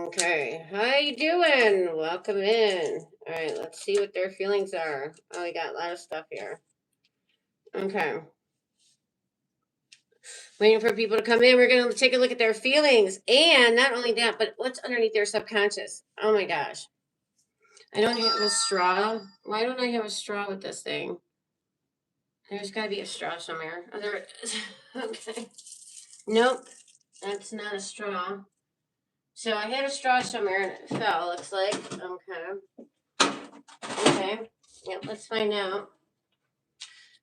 Okay, how you doing? Welcome in. All right, let's see what their feelings are. Oh, we got a lot of stuff here. Okay, waiting for people to come in. We're gonna take a look at their feelings, and not only that, but what's underneath their subconscious. Oh my gosh, I don't have a straw. Why don't I have a straw with this thing? There's got to be a straw somewhere. Oh, there it is. Okay. Nope, that's not a straw. So I had a straw somewhere and it fell. Looks like. Okay. Okay. Yep. Let's find out.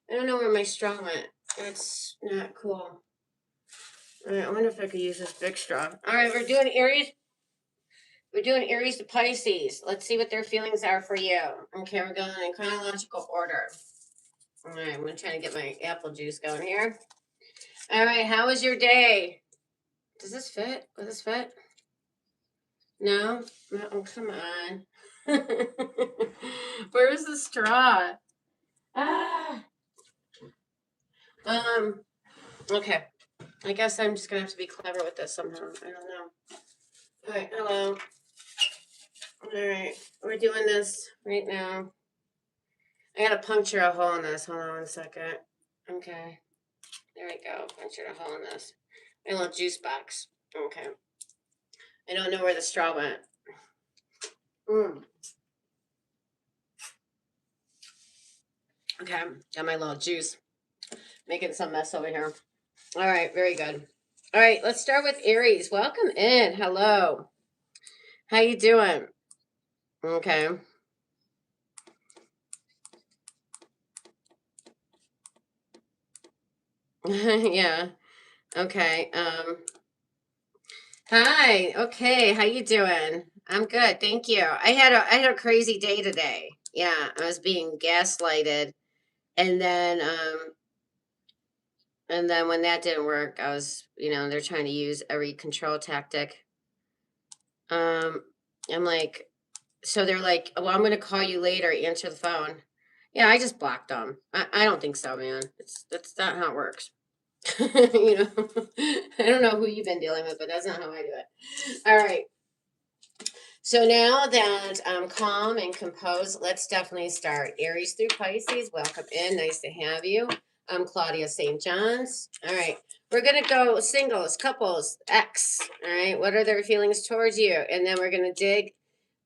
I don't know where my straw went. That's not cool. All right, I wonder if I could use this big straw. All right, we're doing Aries. We're doing Aries to Pisces. Let's see what their feelings are for you. Okay, we're going in chronological order. All right, I'm going to try to get my apple juice going here. All right, how was your day? Does this fit? Will this fit? No? Oh, come on. Where's the straw? Ah. Okay. I guess I'm just going to have to be clever with this somehow. I don't know. All right, hello. All right, we're doing this right now. I gotta puncture a hole in this. Hold on 1 second. Okay, there we go. Punctured a hole in this. My little juice box. Okay. I don't know where the straw went. Okay, got my little juice. Making some mess over here. All right, very good. All right, let's start with Aries. Welcome in. Hello. How you doing? Okay. Yeah. Okay. Hi. Okay. How you doing? I'm good. Thank you. I had a crazy day today. Yeah, I was being gaslighted, and then when that didn't work, I was, they're trying to use every control tactic. Um, I'm like, so they're like, "Well, I'm going to call you later. Answer the phone." Yeah, I just blocked them. I don't think so, man. That's not how it works. I don't know who you've been dealing with, but that's not how I do it. All right. So now that I'm calm and composed, let's definitely start. Aries through Pisces, welcome in. Nice to have you. I'm Claudia St. John's. All right. We're going to go singles, couples, X. All right. What are their feelings towards you? And then we're going to dig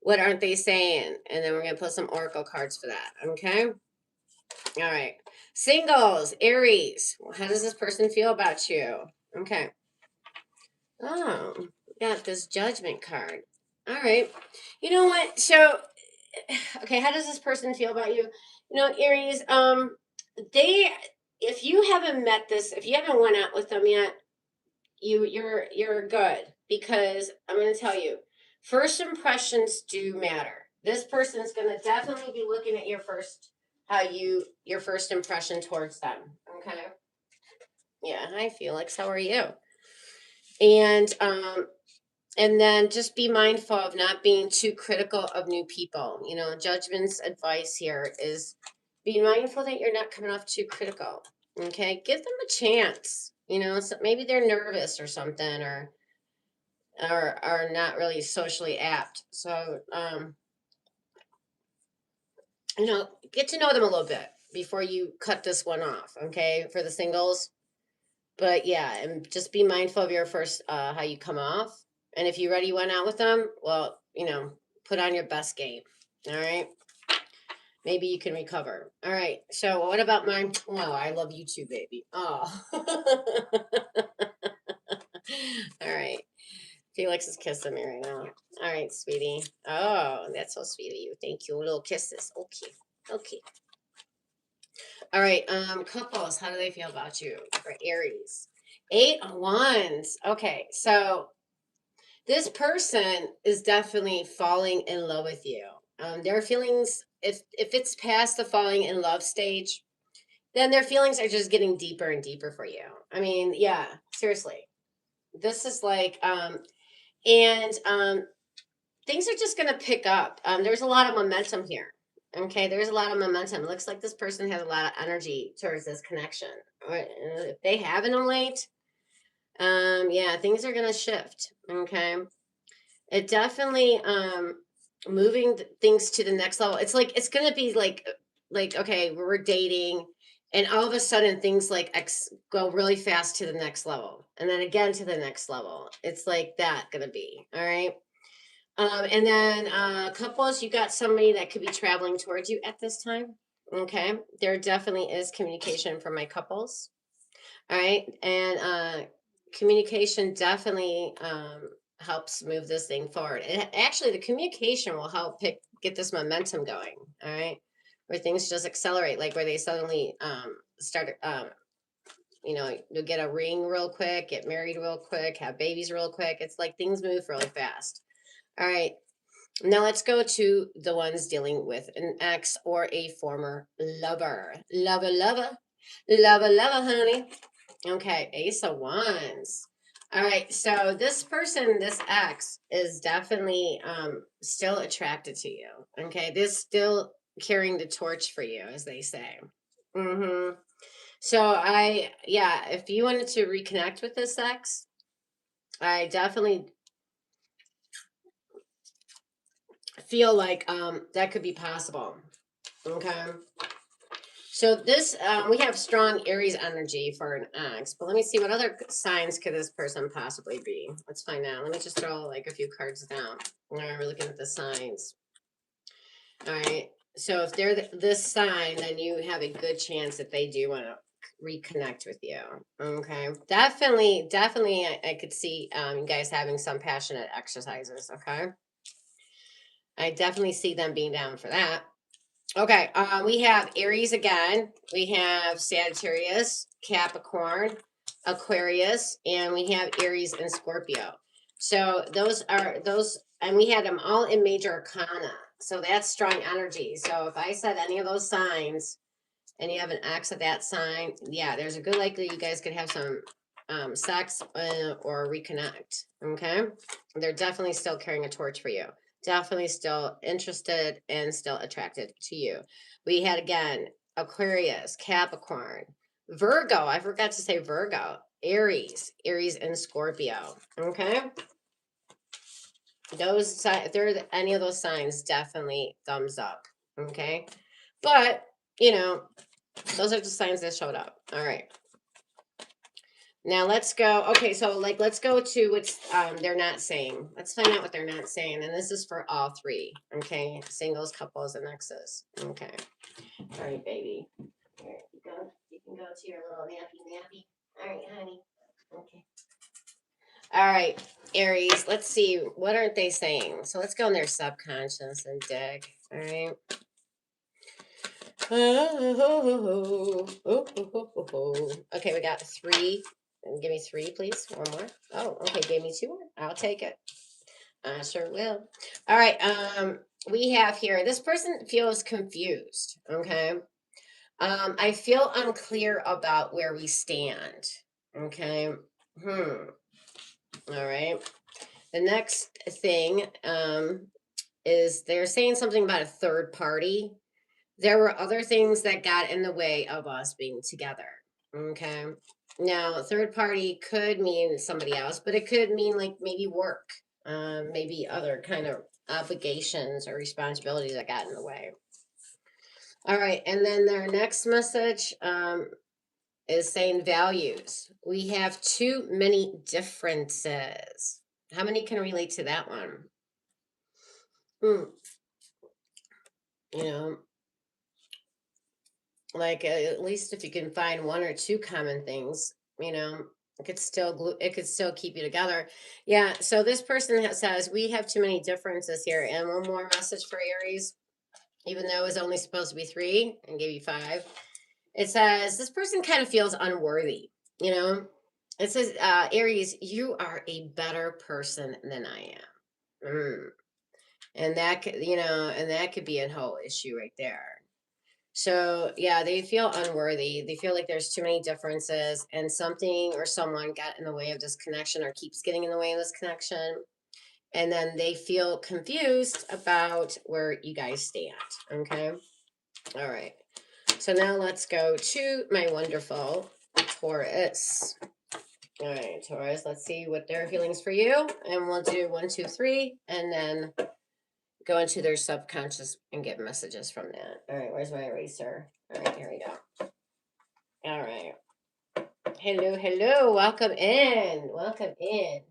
what aren't they saying? And then we're going to put some oracle cards for that. Okay. All right. Singles, Aries. How does this person feel about you? Okay. Oh, we got this judgment card. All right. You know what? So, okay, how does this person feel about you? Aries, they if you haven't met this, if you haven't went out with them yet, you're good because I'm going to tell you, first impressions do matter. This person's going to definitely be looking at your first impression towards them. Okay? Yeah, hi Felix, how are you? And then just be mindful of not being too critical of new people. Judgment's advice here is be mindful that you're not coming off too critical. Okay, give them a chance. So maybe they're nervous or something, or are not really socially apt. So get to know them a little bit before you cut this one off. Okay, for the singles. But yeah, and just be mindful of your first how you come off. And if you already went out with them, well, put on your best game. All right. Maybe you can recover. All right. So what about mine? Oh, I love you too, baby. Oh. All right. Felix is kissing me right now. All right, sweetie. Oh, that's so sweet of you. Thank you. Little kisses. Okay. Okay. All right. Couples, how do they feel about you for Aries? 8 of Wands. Okay, so this person is definitely falling in love with you. Their feelings, if it's past the falling in love stage, then their feelings are just getting deeper and deeper for you. I mean, yeah, seriously. This is like, and things are just gonna pick up. There's a lot of momentum here. Okay, there's a lot of momentum. It looks like this person has a lot of energy towards this connection. Or if they haven't of late, yeah, things are gonna shift. Okay. It definitely moving things to the next level. It's like it's gonna be like okay, we're dating, and all of a sudden things like go really fast to the next level, and then again to the next level. It's like that gonna be all right. And then couples, you got somebody that could be traveling towards you at this time. Okay, there definitely is communication for my couples. All right. And communication definitely helps move this thing forward. And actually, the communication will help get this momentum going. All right. Where things just accelerate, like where they suddenly start, you'll get a ring real quick, get married real quick, have babies real quick. It's like things move really fast. All right. Now let's go to the ones dealing with an ex or a former lover. Lover, honey. Okay, Ace of Wands. All right, so this person, this ex, is definitely still attracted to you. Okay, this still carrying the torch for you, as they say. Mm-hmm. So yeah, if you wanted to reconnect with this ex, I definitely feel like that could be possible. Okay. So this, we have strong Aries energy for an ex, but let me see what other signs could this person possibly be. Let's find out. Let me just throw like a few cards down. All right, we're looking at the signs. All right. So if they're this sign, then you have a good chance that they do want to reconnect with you. Okay. Definitely, I could see you guys having some passionate exercises. Okay. I definitely see them being down for that. Okay, we have Aries again. We have Sagittarius, Capricorn, Aquarius, and we have Aries and Scorpio. So those are those, and we had them all in major arcana. So that's strong energy. So if I said any of those signs and you have an X of that sign, yeah, there's a good likelihood you guys could have some sex or reconnect. Okay, they're definitely still carrying a torch for you. Definitely still interested and still attracted to you. We had again Aquarius, Capricorn, Virgo. I forgot to say Virgo, Aries, and Scorpio. Okay, those if there are any of those signs, definitely thumbs up. Okay, but those are the signs that showed up. All right. Now let's go. Okay, so let's go to what's they're not saying. Let's find out what they're not saying. And this is for all three. Okay. Singles, couples, and exes. Okay. All right, baby. Here you go. You can go to your little nappy. All right, honey. Okay. All right, Aries. Let's see. What aren't they saying? So let's go in their subconscious and dig. All right. Okay, we got three. Give me three, please. One more. Oh, okay. Gave me two more. I'll take it. I sure will. All right. We have here. This person feels confused. Okay. I feel unclear about where we stand. Okay. All right. The next thing is they're saying something about a third party. There were other things that got in the way of us being together. Okay. Now, third party could mean somebody else, but it could mean like maybe work, maybe other kind of obligations or responsibilities that got in the way. All right. And then their next message is saying values. We have too many differences. How many can relate to that one? You know, like at least if you can find one or two common things, it could still keep you together. Yeah, so this person says we have too many differences here. And one more message for Aries, even though it was only supposed to be three and gave you five. It says this person kind of feels unworthy. It says, Aries, you are a better person than I am. And that could, and that could be a whole issue right there. So, yeah, they feel unworthy. They feel like there's too many differences and something or someone got in the way of this connection or keeps getting in the way of this connection. And then they feel confused about where you guys stand. Okay. All right. So now let's go to my wonderful Taurus. All right, Taurus, let's see what their feelings for you. And we'll do 1, 2, 3, and then go into their subconscious and get messages from that. All right, where's my eraser? All right, here we go. All right. Hello, hello. Welcome in. Welcome in.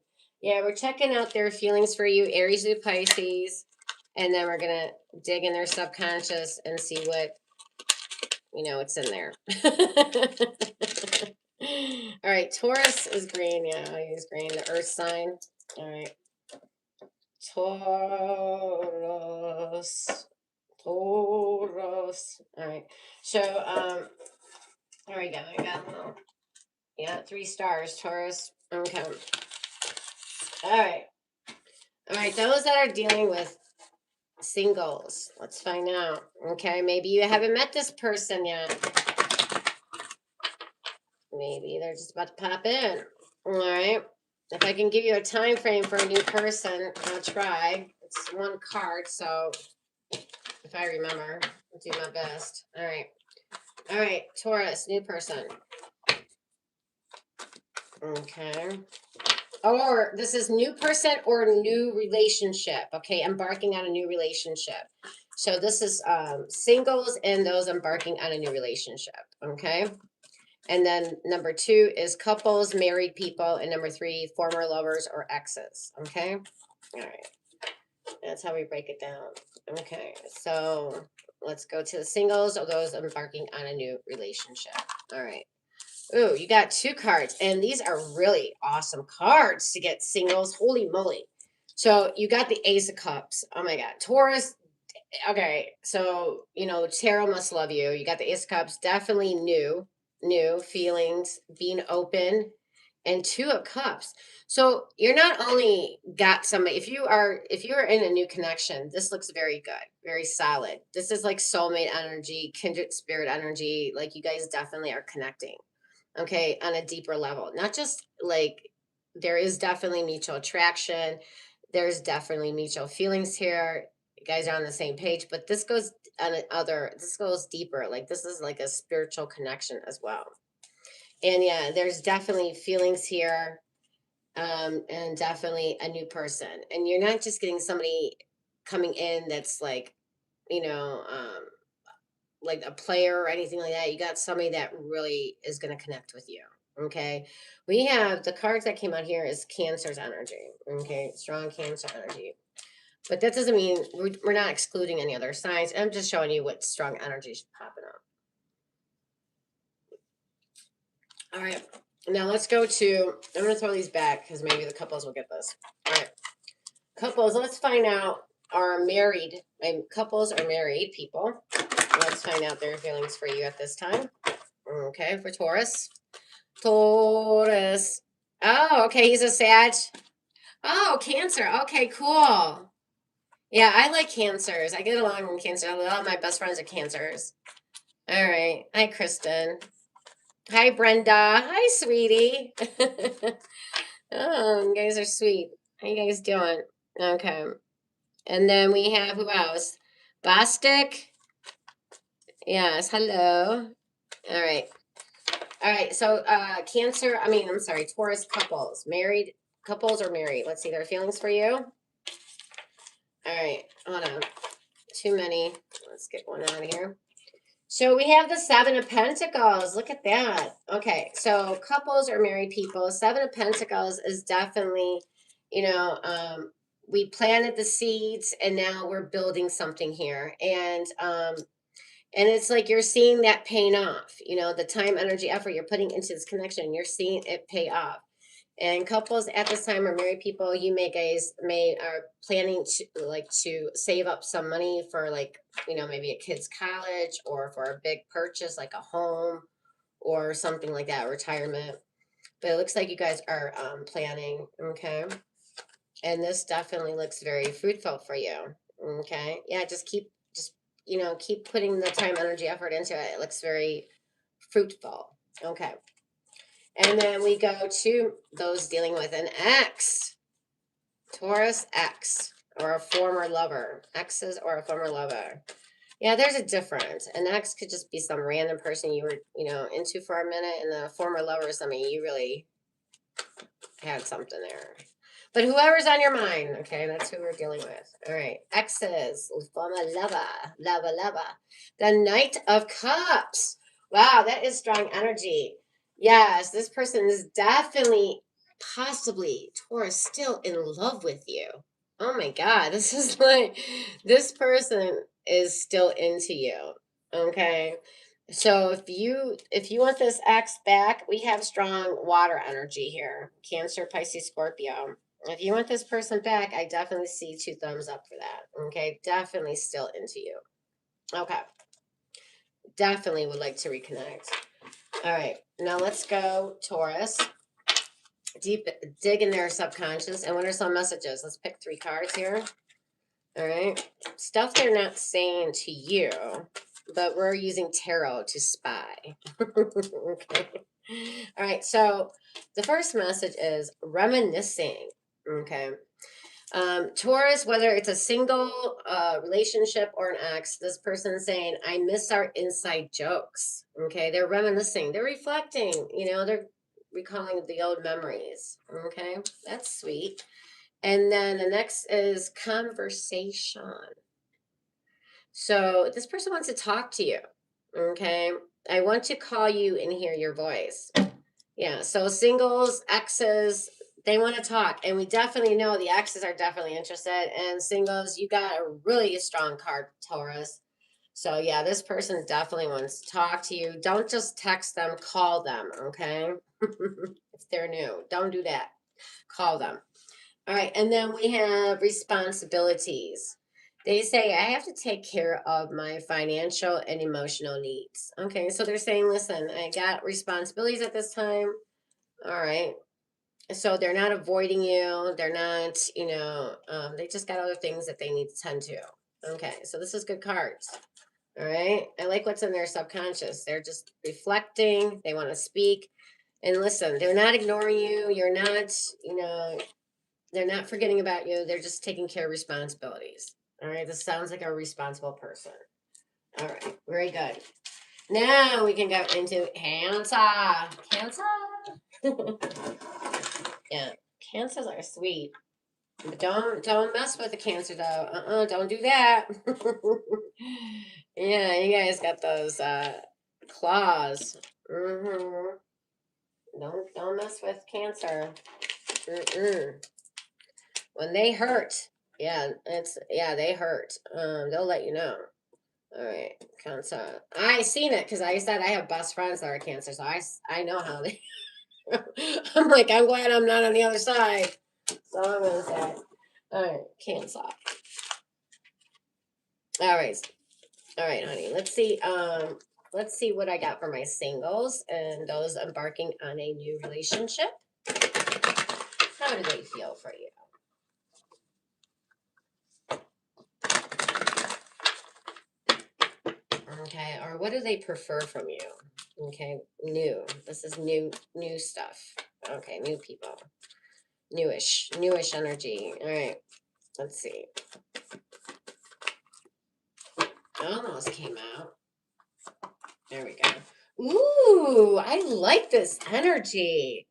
Yeah, we're checking out their feelings for you, Aries to Pisces. And then we're going to dig in their subconscious and see what, what's in there. All right, Taurus is green. Yeah, I'll use green. The earth sign. All right. Taurus. Taurus. All right. So, there we go. I got them. Yeah, 3 stars, Taurus. Okay. All right. All right. Those that are dealing with singles, let's find out. Okay. Maybe you haven't met this person yet. Maybe they're just about to pop in. All right. If I can give you a time frame for a new person, I'll try. It's 1 card, so if I remember, I'll do my best. All right. All right, Taurus, new person. Okay. Or this is new person or new relationship. Okay, embarking on a new relationship. So this is singles and those embarking on a new relationship. Okay. And then number 2 is couples, married people, and number 3, former lovers or exes. Okay. All right. That's how we break it down. Okay. So let's go to the singles or those embarking on a new relationship. All right. Ooh, you got 2 cards, and these are really awesome cards to get singles. Holy moly. So you got the Ace of Cups. Oh my God. Taurus. Okay. So, Tarot must love you. You got the Ace of Cups. Definitely new feelings, being open, and 2 of Cups. So you're not only got somebody, if you are in a new connection, this looks very good, very solid. This is like soulmate energy, kindred spirit energy. Like you guys definitely are connecting. Okay, on a deeper level. Not just like there is definitely mutual attraction. There's definitely mutual feelings here. You guys are on the same page, but this goes this goes deeper. Like this is like a spiritual connection as well. And yeah, there's definitely feelings here. And definitely a new person. And you're not just getting somebody coming in that's like, you know, um, like a player or anything like that. You got somebody that really is going to connect with you. Okay. We have the cards that came out here is Cancer's energy. Okay. Strong Cancer energy. But that doesn't mean we're not excluding any other signs. I'm just showing you what strong energy is popping up. All right. Now let's go to, I'm going to throw these back because maybe the couples will get this. All right. Couples, let's find out are married. Couples are married people. Let's find out their feelings for you at this time. Okay, for Taurus. Taurus. Oh, okay, he's a Sag. Oh, Cancer. Okay, cool. Yeah, I like Cancers. I get along with Cancer. A lot of my best friends are Cancers. All right. Hi, Kristen. Hi, Brenda. Hi, sweetie. Oh, you guys are sweet. How you guys doing? Okay. And then we have who else? Bostic. Yes, hello. All right. All right. So I'm sorry, Taurus couples. Married couples or married. Let's see their feelings for you. All right. Hold on. Too many. Let's get one out of here. So we have the 7 of Pentacles. Look at that. Okay. So couples or married people. 7 of Pentacles is definitely, we planted the seeds and now we're building something here. And it's like you're seeing that paying off, the time, energy, effort you're putting into this connection, you're seeing it pay off. And couples at this time or married people, you are planning to save up some money for maybe a kid's college or for a big purchase like a home or something like that, retirement. But it looks like you guys are planning, okay? And this definitely looks very fruitful for you, okay? Yeah, keep putting the time, energy, effort into it. It looks very fruitful. Okay. And then we go to those dealing with an ex, Taurus ex, or a former lover, exes or a former lover. Yeah, there's a difference. An ex could just be some random person you were, into for a minute, and a former lover is somebody you really Had something there. But whoever's on your mind, okay, that's who we're dealing with. All right, exes, former lover, lover. The Knight of Cups. Wow, that is strong energy. Yes, this person is definitely, possibly, Taurus, still in love with you. Oh my God, this is like, this person is still into you. Okay. So if you want this X back, we have strong water energy here. Cancer, Pisces, Scorpio. If you want this person back, I definitely see 2 thumbs up for that. Okay, definitely still into you. Okay, definitely would like to reconnect. All right, now let's go Taurus. Deep dig in their subconscious. And what are some messages? Let's pick 3 cards here. All right, stuff they're not saying to you, but we're using tarot to spy. Okay. All right. So the first message is reminiscing. Okay. Taurus, whether it's a single relationship or an ex, this person is saying, I miss our inside jokes. Okay. They're reminiscing, they're reflecting, they're recalling the old memories. Okay. That's sweet. And then the next is conversation. So this person wants to talk to you. Okay. I want to call you and hear your voice. Yeah. So singles, exes, they want to talk. And we definitely know the exes are definitely interested. And singles, you got a really strong card, Taurus. So yeah, this person definitely wants to talk to you. Don't just text them, call them. Okay. If they're new, don't do that. Call them. All right. And then we have responsibilities. They say, I have to take care of my financial and emotional needs. Okay. So they're saying, listen, I got responsibilities at this time. All right. So they're not avoiding you. They're not, they just got other things that they need to tend to. Okay. So this is good cards. All right. I like what's in their subconscious. They're just reflecting. They want to speak. And listen, they're not ignoring you. You're not, they're not forgetting about you. They're just taking care of responsibilities. All right. This sounds like a responsible person. All right. Very good. Now we can go into Cancer. Cancer. Yeah. Cancers are sweet. But don't mess with the Cancer though. Don't do that. Yeah, you guys got those claws. Don't mess with Cancer. When they hurt, they hurt. They'll let you know. All right, Cancer. I seen it because I said I have best friends that are Cancer, so I know how they. I'm like, I'm glad I'm not on the other side. So I'm gonna say, all right, Cancer. All right, honey. Let's see. Let's see what I got for my singles and those embarking on a new relationship. How do they feel for you? Okay, or what do they prefer from you? Okay, new. This is new stuff. Okay, new people. Newish energy. All right, let's see. Almost came out. There we go. Ooh, I like this energy.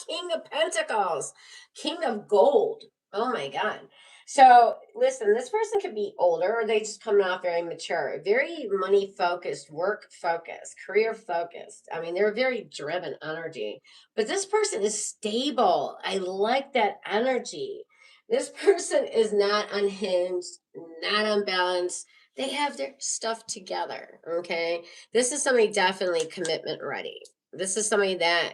King of Pentacles, King of Gold. Oh my God. So listen, this person could be older or they just coming off very mature, very money focused, work focused, career focused. I mean, they're a very driven energy, but this person is stable. I like that energy. This person is not unhinged, not unbalanced. They have their stuff together. Okay. This is somebody definitely commitment ready. This is somebody that,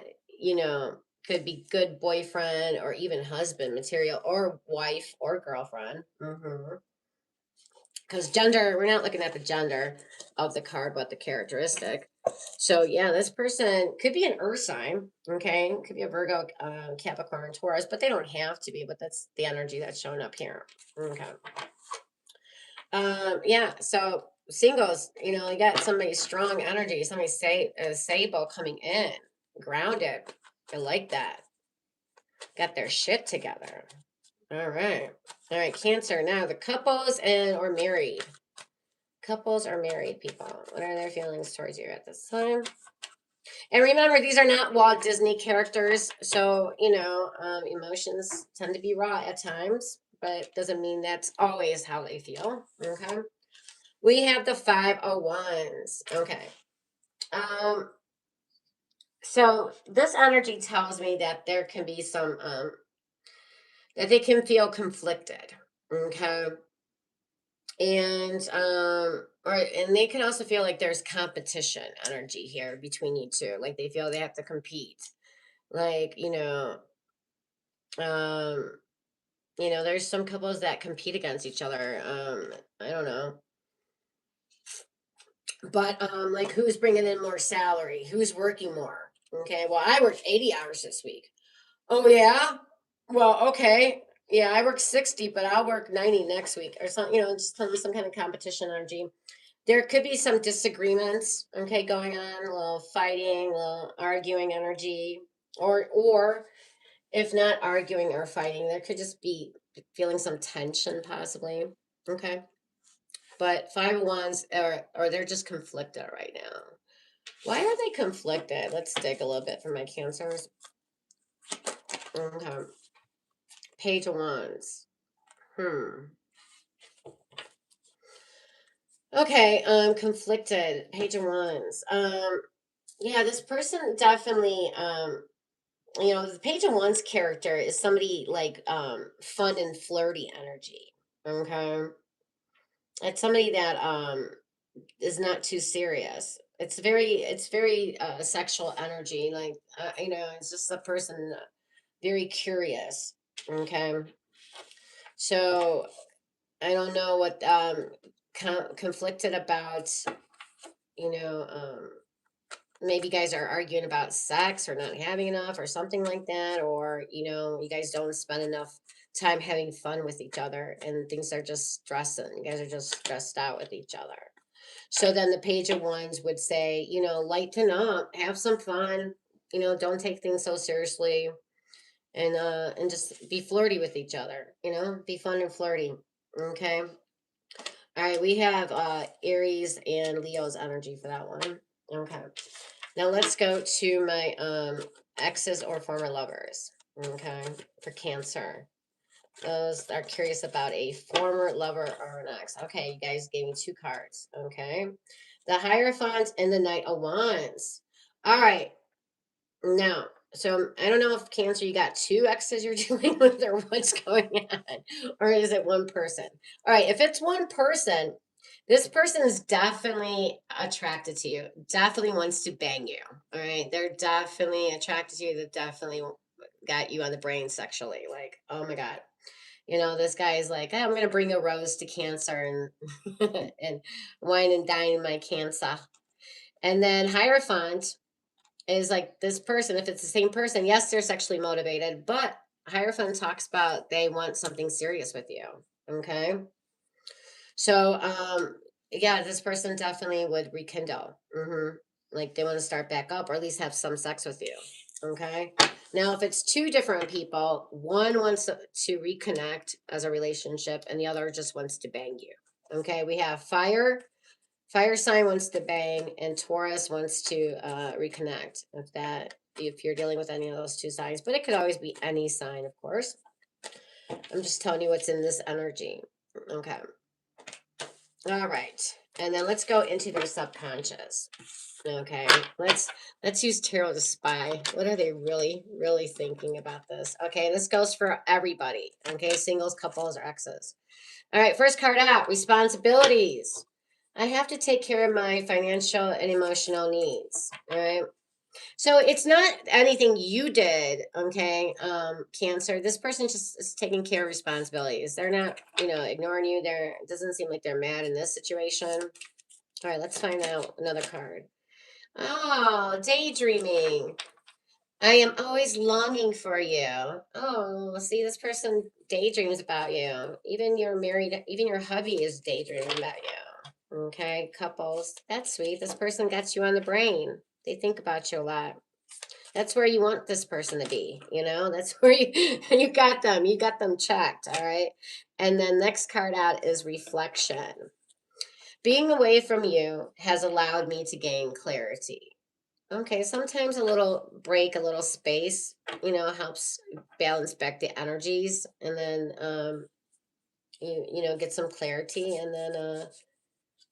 could be good boyfriend or even husband material or wife or girlfriend. Because gender, we're not looking at the gender of the card, but the characteristic. So yeah, this person could be an earth sign. Okay, could be a Virgo, Capricorn, Taurus, but they don't have to be. But that's the energy that's showing up here. Okay. Yeah. So singles, you got somebody strong energy, somebody stable coming in, grounded. I like that. Got their shit together. All right. All right, Cancer. Now the couples or married. Couples or married people. What are their feelings towards you at this time? And remember, these are not Walt Disney characters, so emotions tend to be raw at times, but doesn't mean that's always how they feel. Okay. We have the 501s. Okay. Um, so this energy tells me that there can be some that they can feel conflicted. Okay. And they can also feel like there's competition energy here between you two. Like they feel they have to compete. Like, um, there's some couples that compete against each other. I don't know. But like who's bringing in more salary? Who's working more? Okay, well, I worked 80 hours this week. Oh yeah? Well, okay. Yeah, I work 60, but I'll work 90 next week or something, just some kind of competition energy. There could be some disagreements, okay, going on, a little fighting, a little arguing energy, or if not arguing or fighting, there could just be feeling some tension possibly. Okay. But 501s or they're just conflicted right now. Why are they conflicted? Let's dig a little bit for my cancers. Okay. Page of Wands. Okay, conflicted. Page of Wands. Yeah, this person definitely the Page of Wands character is somebody like fun and flirty energy. Okay. It's somebody that is not too serious. It's very sexual energy. Like it's just a person very curious. Okay. So I don't know what conflicted about, you know, maybe you guys are arguing about sex or not having enough or something like that, or you guys don't spend enough time having fun with each other and things are just stressing. You guys are just stressed out with each other. So then the Page of Wands would say, lighten up, have some fun, don't take things so seriously, and just be flirty with each other, be fun and flirty. Okay. All right, we have Aries and Leo's energy for that one. Okay. Now let's go to my exes or former lovers. Okay, for Cancer. Those are curious about a former lover or an ex. Okay, you guys gave me two cards. Okay. The Hierophant and the Knight of Wands. All right. Now, so I don't know if Cancer, you got two exes you're dealing with or what's going on, or is it one person? All right, if it's one person, this person is definitely attracted to you, definitely wants to bang you. All right, they're definitely attracted to you. They definitely got you on the brain sexually. Like, oh my God. This guy is like, "Hey, I'm going to bring a rose to Cancer and, and wine and dine my Cancer." And then Hierophant is like this person, if it's the same person, yes, they're sexually motivated, but Hierophant talks about they want something serious with you. Okay. So, yeah, this person definitely would rekindle. Like they want to start back up or at least have some sex with you. Okay. Now, if it's two different people, one wants to reconnect as a relationship and the other just wants to bang you. Okay. We have Fire sign wants to bang, and Taurus wants to reconnect. If you're dealing with any of those two signs, but it could always be any sign, of course. I'm just telling you what's in this energy. Okay. All right, and then let's go into their subconscious. Okay, let's use tarot to spy. What are they really thinking about this? Okay, this goes for everybody. Okay, singles, couples, or exes. All right, first card out, responsibilities. I have to take care of my financial and emotional needs. All right. So it's not anything you did, okay, Cancer. This person just is taking care of responsibilities. They're not, ignoring you. It doesn't seem like they're mad in this situation. All right, let's find out another card. Oh, daydreaming. I am always longing for you. Oh, see, this person daydreams about you. Even even your hubby is daydreaming about you. Okay, couples. That's sweet. This person gets you on the brain. They think about you a lot. That's where you want this person to be, That's where you got them. You got them checked, all right? And then next card out is reflection. Being away from you has allowed me to gain clarity. Okay, sometimes a little break, a little space, helps balance back the energies, and then get some clarity, and then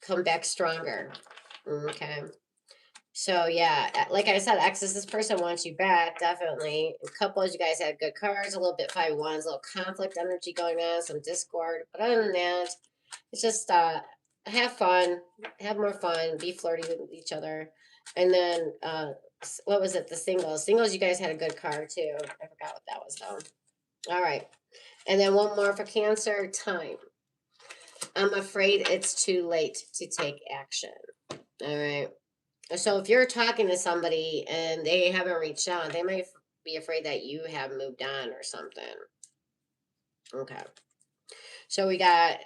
come back stronger. Okay. So yeah, like I said, exes, this person wants you back, definitely. Couples, you guys had good cards, a little bit 5 of Wands, a little conflict energy going on, some discord. But other than that, it's just have fun, have more fun, be flirty with each other. And then what was it? The singles. Singles, you guys had a good card too. I forgot what that was though. All right. And then one more for Cancer, time. I'm afraid it's too late to take action. All right. So if you're talking to somebody and they haven't reached out, they might be afraid that you have moved on or something. Okay. So we got,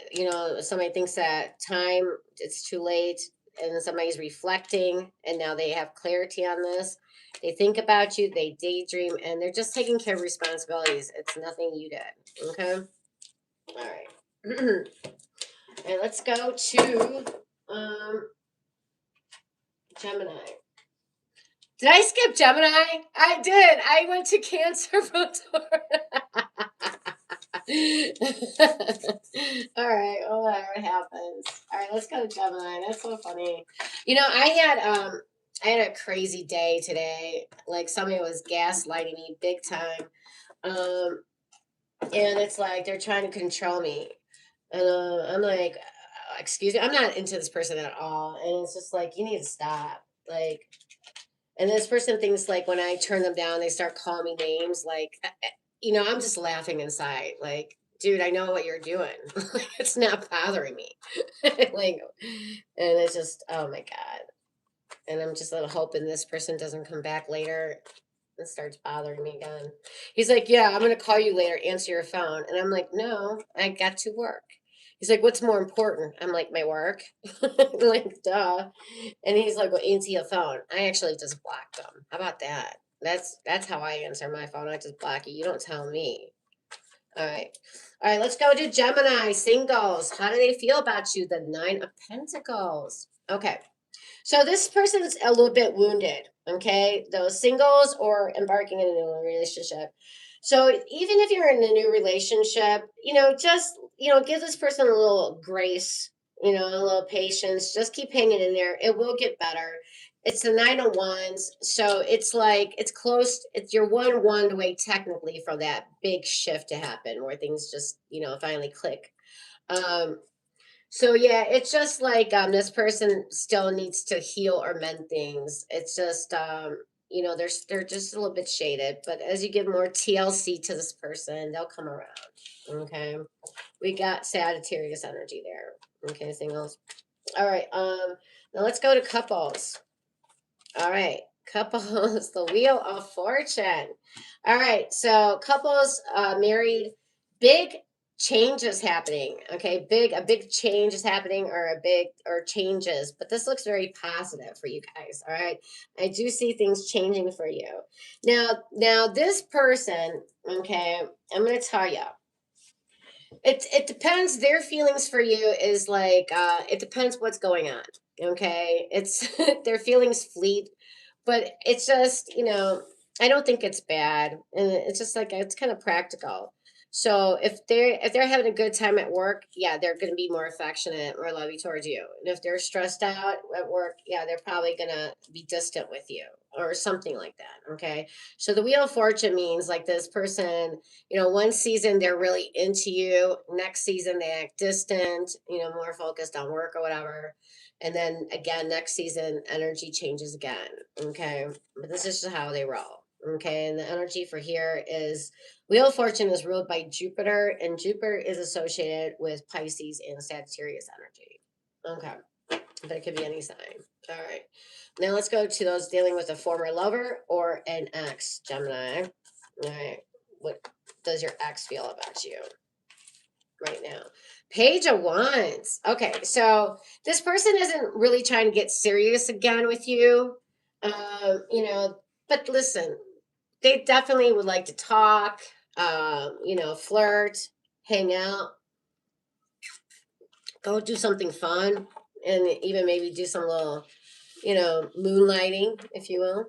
somebody thinks that time, it's too late, and somebody's reflecting, and now they have clarity on this. They think about you, they daydream, and they're just taking care of responsibilities. It's nothing you did. Okay. All right. And let's go to Gemini. Did I skip Gemini? I did. I went to Cancer from Taurus. All right, well, whatever happens. All right, let's go to Gemini. That's so funny. I had a crazy day today. Like somebody was gaslighting me big time. Um, and it's like they're trying to control me. And I'm like, excuse me, I'm not into this person at all. And it's just like, you need to stop. Like, and this person thinks like when I turn them down, they start calling me names. Like, I'm just laughing inside. Like, dude, I know what you're doing. Like, it's not bothering me. Like, and it's just, oh my God. And I'm just a little hoping this person doesn't come back later and starts bothering me again. He's like, yeah, I'm going to call you later. Answer your phone. And I'm like, no, I got to work. He's like, what's more important? I'm like, my work. Like, duh. And he's like, well, answer your phone. I actually just blocked him. How about that? That's how I answer my phone. I just block you. You don't tell me. All right. All right, let's go to Gemini singles. How do they feel about you? The 9 of Pentacles. Okay. So this person's a little bit wounded, okay? Those singles or embarking in a new relationship. So even if you're in a new relationship, just, give this person a little grace, a little patience. Just keep hanging in there. It will get better. It's the 9 of Wands. So it's like, it's close. It's your one away technically for that big shift to happen where things just, finally click. Um, so yeah, it's just like this person still needs to heal or mend things. It's just they're just a little bit shaded, but as you give more TLC to this person, they'll come around. Okay. We got Sagittarius energy there. Okay, singles. All right. Now let's go to couples. All right. Couples, the Wheel of Fortune. All right. So couples married, big change is happening. Okay. A big change is happening or changes, but this looks very positive for you guys. All right. I do see things changing for you. Now this person, okay, I'm gonna tell you. It depends. Their feelings for you is like it depends what's going on. Okay. It's their feelings fleet, but it's just, I don't think it's bad. And it's just like it's kind of practical. So if they're having a good time at work, yeah, they're gonna be more affectionate or lovey towards you. And if they're stressed out at work, yeah, they're probably gonna be distant with you or something like that. Okay. So the Wheel of Fortune means like this person, one season they're really into you, next season they act distant, more focused on work or whatever. And then again, next season, energy changes again. Okay. But this is just how they roll. Okay. And the energy for here is Wheel of Fortune is ruled by Jupiter, and Jupiter is associated with Pisces and Sagittarius energy. Okay. But it could be any sign. All right. Now let's go to those dealing with a former lover or an ex, Gemini. All right. What does your ex feel about you right now? Page of Wands. Okay, so this person isn't really trying to get serious again with you. But listen, they definitely would like to talk, flirt, hang out, go do something fun, and even maybe do some little you know, moonlighting, if you will.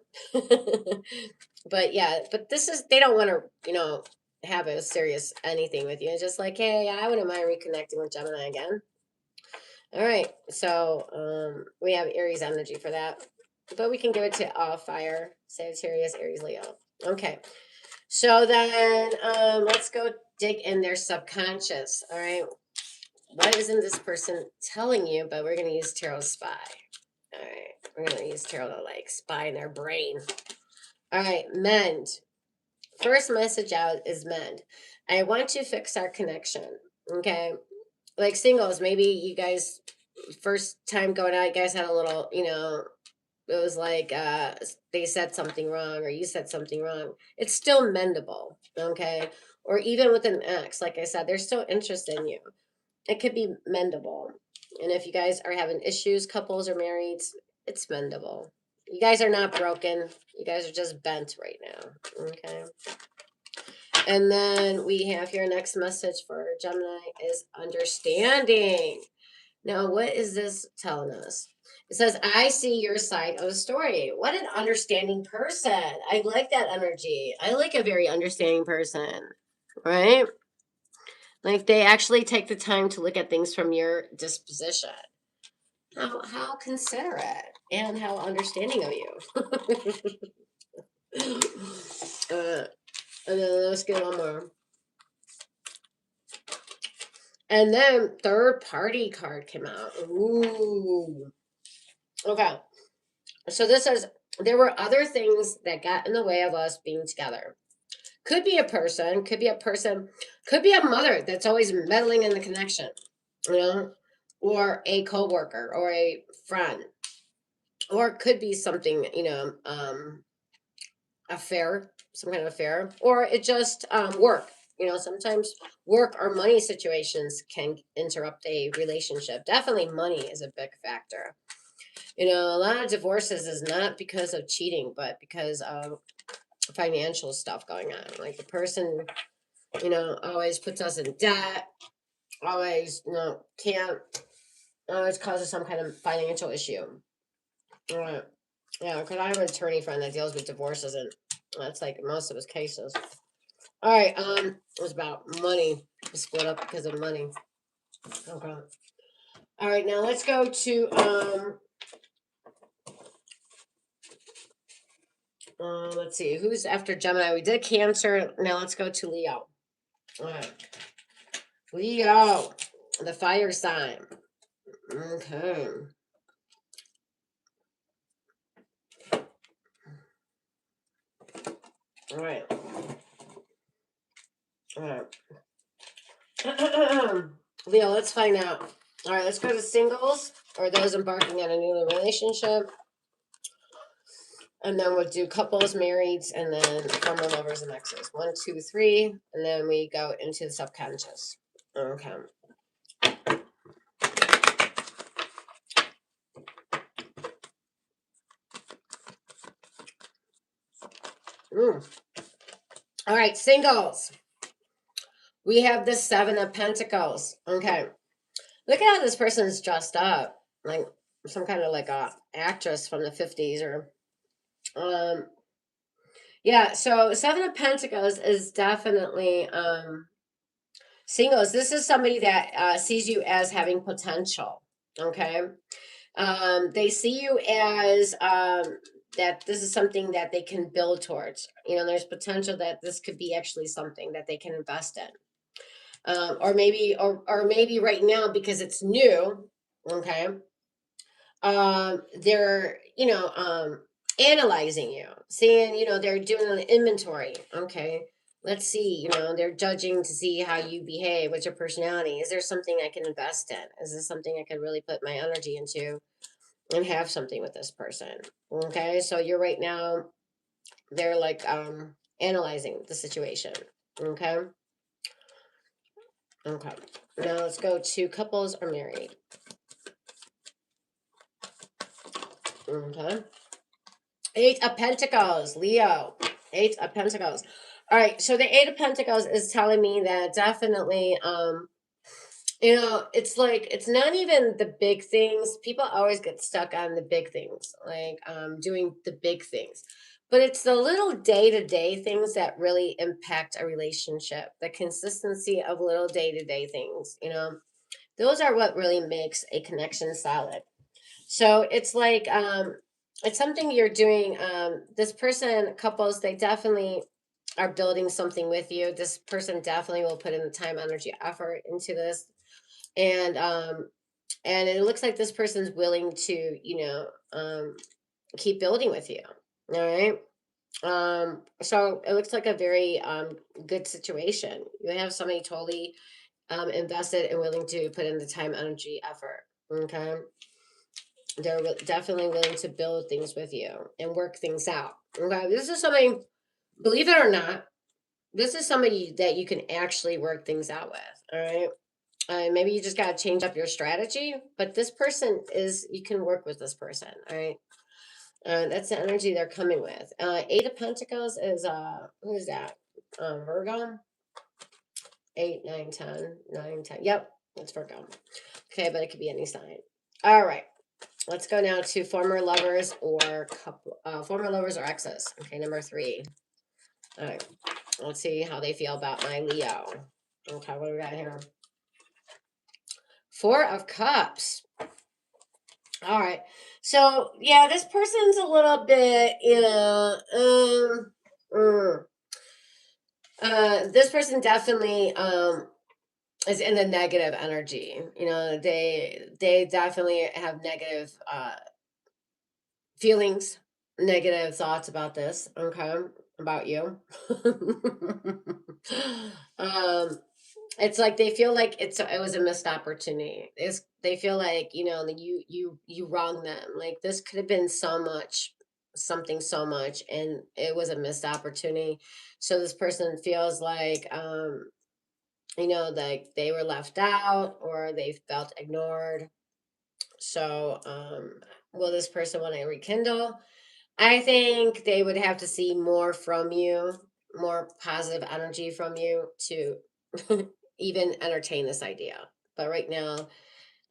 But yeah, but this is, they don't want to, you know, have a serious anything with you. It's just like, hey, I wouldn't mind reconnecting with Gemini again. All right, so we have Aries energy for that, but we can give it to all fire, Sagittarius, Aries, Leo. Okay, so then let's go dig in their subconscious. All right, what isn't this person telling you? But we're gonna use Tarot Spy. All right, we're gonna use Tarot to like spy in their brain. All right, mend. First message out is mend. I want to fix our connection. Okay, like singles, maybe you guys first time going out, you guys had a little, you know, it was like they said something wrong or you said something wrong. It's still mendable, okay? Or even with an ex, like I said, they're still interested in you. It could be mendable. And if you guys are having issues, couples or marrieds, it's mendable. You guys are not broken. You guys are just bent right now, okay? And then we have here next message for Gemini is understanding. Now, what is this telling us? It says, I see your side of the story. What an understanding person. I like that energy. I like a very understanding person, right? Like they actually take the time to look at things from your disposition. How considerate and how understanding of you. And then let's get one more. And then third party card came out. Ooh. Okay. So this says there were other things that got in the way of us being together. Could be a person, could be a person, could be a mother that's always meddling in the connection, you know, or a coworker or a friend, or it could be something, you know, affair, some kind of affair, or it just work. You know, sometimes work or money situations can interrupt a relationship. Definitely money is a big factor. You know, a lot of divorces is not because of cheating, but because of financial stuff going on. Like the person, you know, always puts us in debt, always, you know, can't, always causes some kind of financial issue. All right. Yeah, because I have an attorney friend that deals with divorces, and that's like most of his cases. All right, it was about money. Split up because of money. Okay. All right, now let's go to let's see, who's after Gemini? We did Cancer. Now let's go to Leo. All right. Leo, the fire sign. Okay. All right. All right. Leo, let's find out. All right, let's go to singles or those embarking on a new relationship. And then we'll do couples, marrieds, and then former lovers and exes. 1, 2, 3. And then we go into the subconscious. Okay. All right, singles. We have the 7 of Pentacles. Okay. Look at how this person is dressed up. Like some kind of like a actress from the 50s or yeah, so 7 of Pentacles is definitely singles. This is somebody that sees you as having potential. Okay. They see you as that this is something that they can build towards. You know, there's potential that this could be actually something that they can invest in. Or maybe right now because it's new, okay, they're, you know, analyzing you, seeing, you know, they're doing an inventory. Okay, let's see, you know, they're judging to see how you behave, what's your personality, is there something I can invest in, is this something I could really put my energy into and have something with this person. Okay, so you're right now, they're like analyzing the situation. Okay. Okay, now let's go to couples or married. Okay. 8 of Pentacles, Leo. 8 of Pentacles. All right, so the 8 of Pentacles is telling me that definitely You know, it's like it's not even the big things. People always get stuck on the big things, like doing the big things. But it's the little day-to-day things that really impact a relationship. The consistency of little day-to-day things, you know. Those are what really makes a connection solid. So it's like it's something you're doing. This person, couples, they definitely are building something with you. This person definitely will put in the time, energy, effort into this, and it looks like this person's willing to, you know, keep building with you. All right. So it looks like a very good situation. You have somebody totally invested and willing to put in the time, energy, effort. Okay. They're definitely willing to build things with you and work things out. Okay. This is something, believe it or not, this is somebody that you can actually work things out with. All right. Maybe you just got to change up your strategy, but this person is, you can work with this person. All right. That's the energy they're coming with. Eight of Pentacles is, who is that? Virgo. 8, 9, 10, 9, 10. Yep. That's Virgo. Okay. But it could be any sign. All right. Let's go now to former lovers or former lovers or exes. Okay. Number 3. All right. Let's see how they feel about my Leo. Okay. What do we got here? 4 of Cups. All right. So, yeah, this person's a little bit, you know, this person definitely is in the negative energy. You know, they definitely have negative feelings, negative thoughts about this, okay, about you. um it's like they feel like it was a missed opportunity. They feel like, you know, that you wronged them. Like this could have been so much, something so much, and it was a missed opportunity. So this person feels like you know, like they were left out or they felt ignored. So will this person want to rekindle? I think they would have to see more from you, more positive energy from you to even entertain this idea. But right now,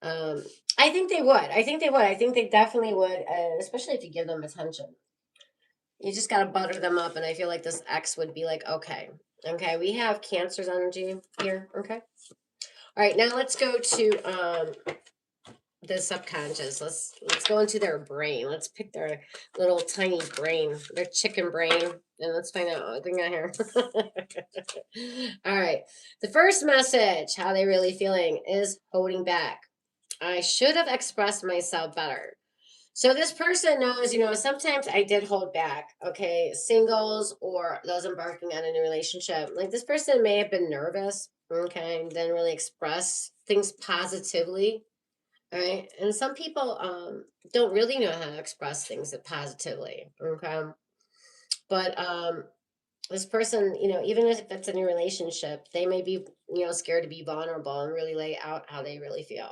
um, I think they would. I think they would. I think they definitely would, especially if you give them attention. You just got to butter them up. And I feel like this ex would be like, okay, okay, we have Cancer's energy here. Okay. All right. Now let's go to the subconscious. Let's go into their brain. Let's pick their little tiny brain, their chicken brain, and let's find out what they got here. All right. The first message, how they really feeling, is holding back. I should have expressed myself better. So this person knows, you know, sometimes I did hold back. Okay, singles or those embarking on a new relationship. Like this person may have been nervous. Okay, and didn't really express things positively. Right. And some people don't really know how to express things positively. Okay. But this person, you know, even if it's a new relationship, they may be, you know, scared to be vulnerable and really lay out how they really feel.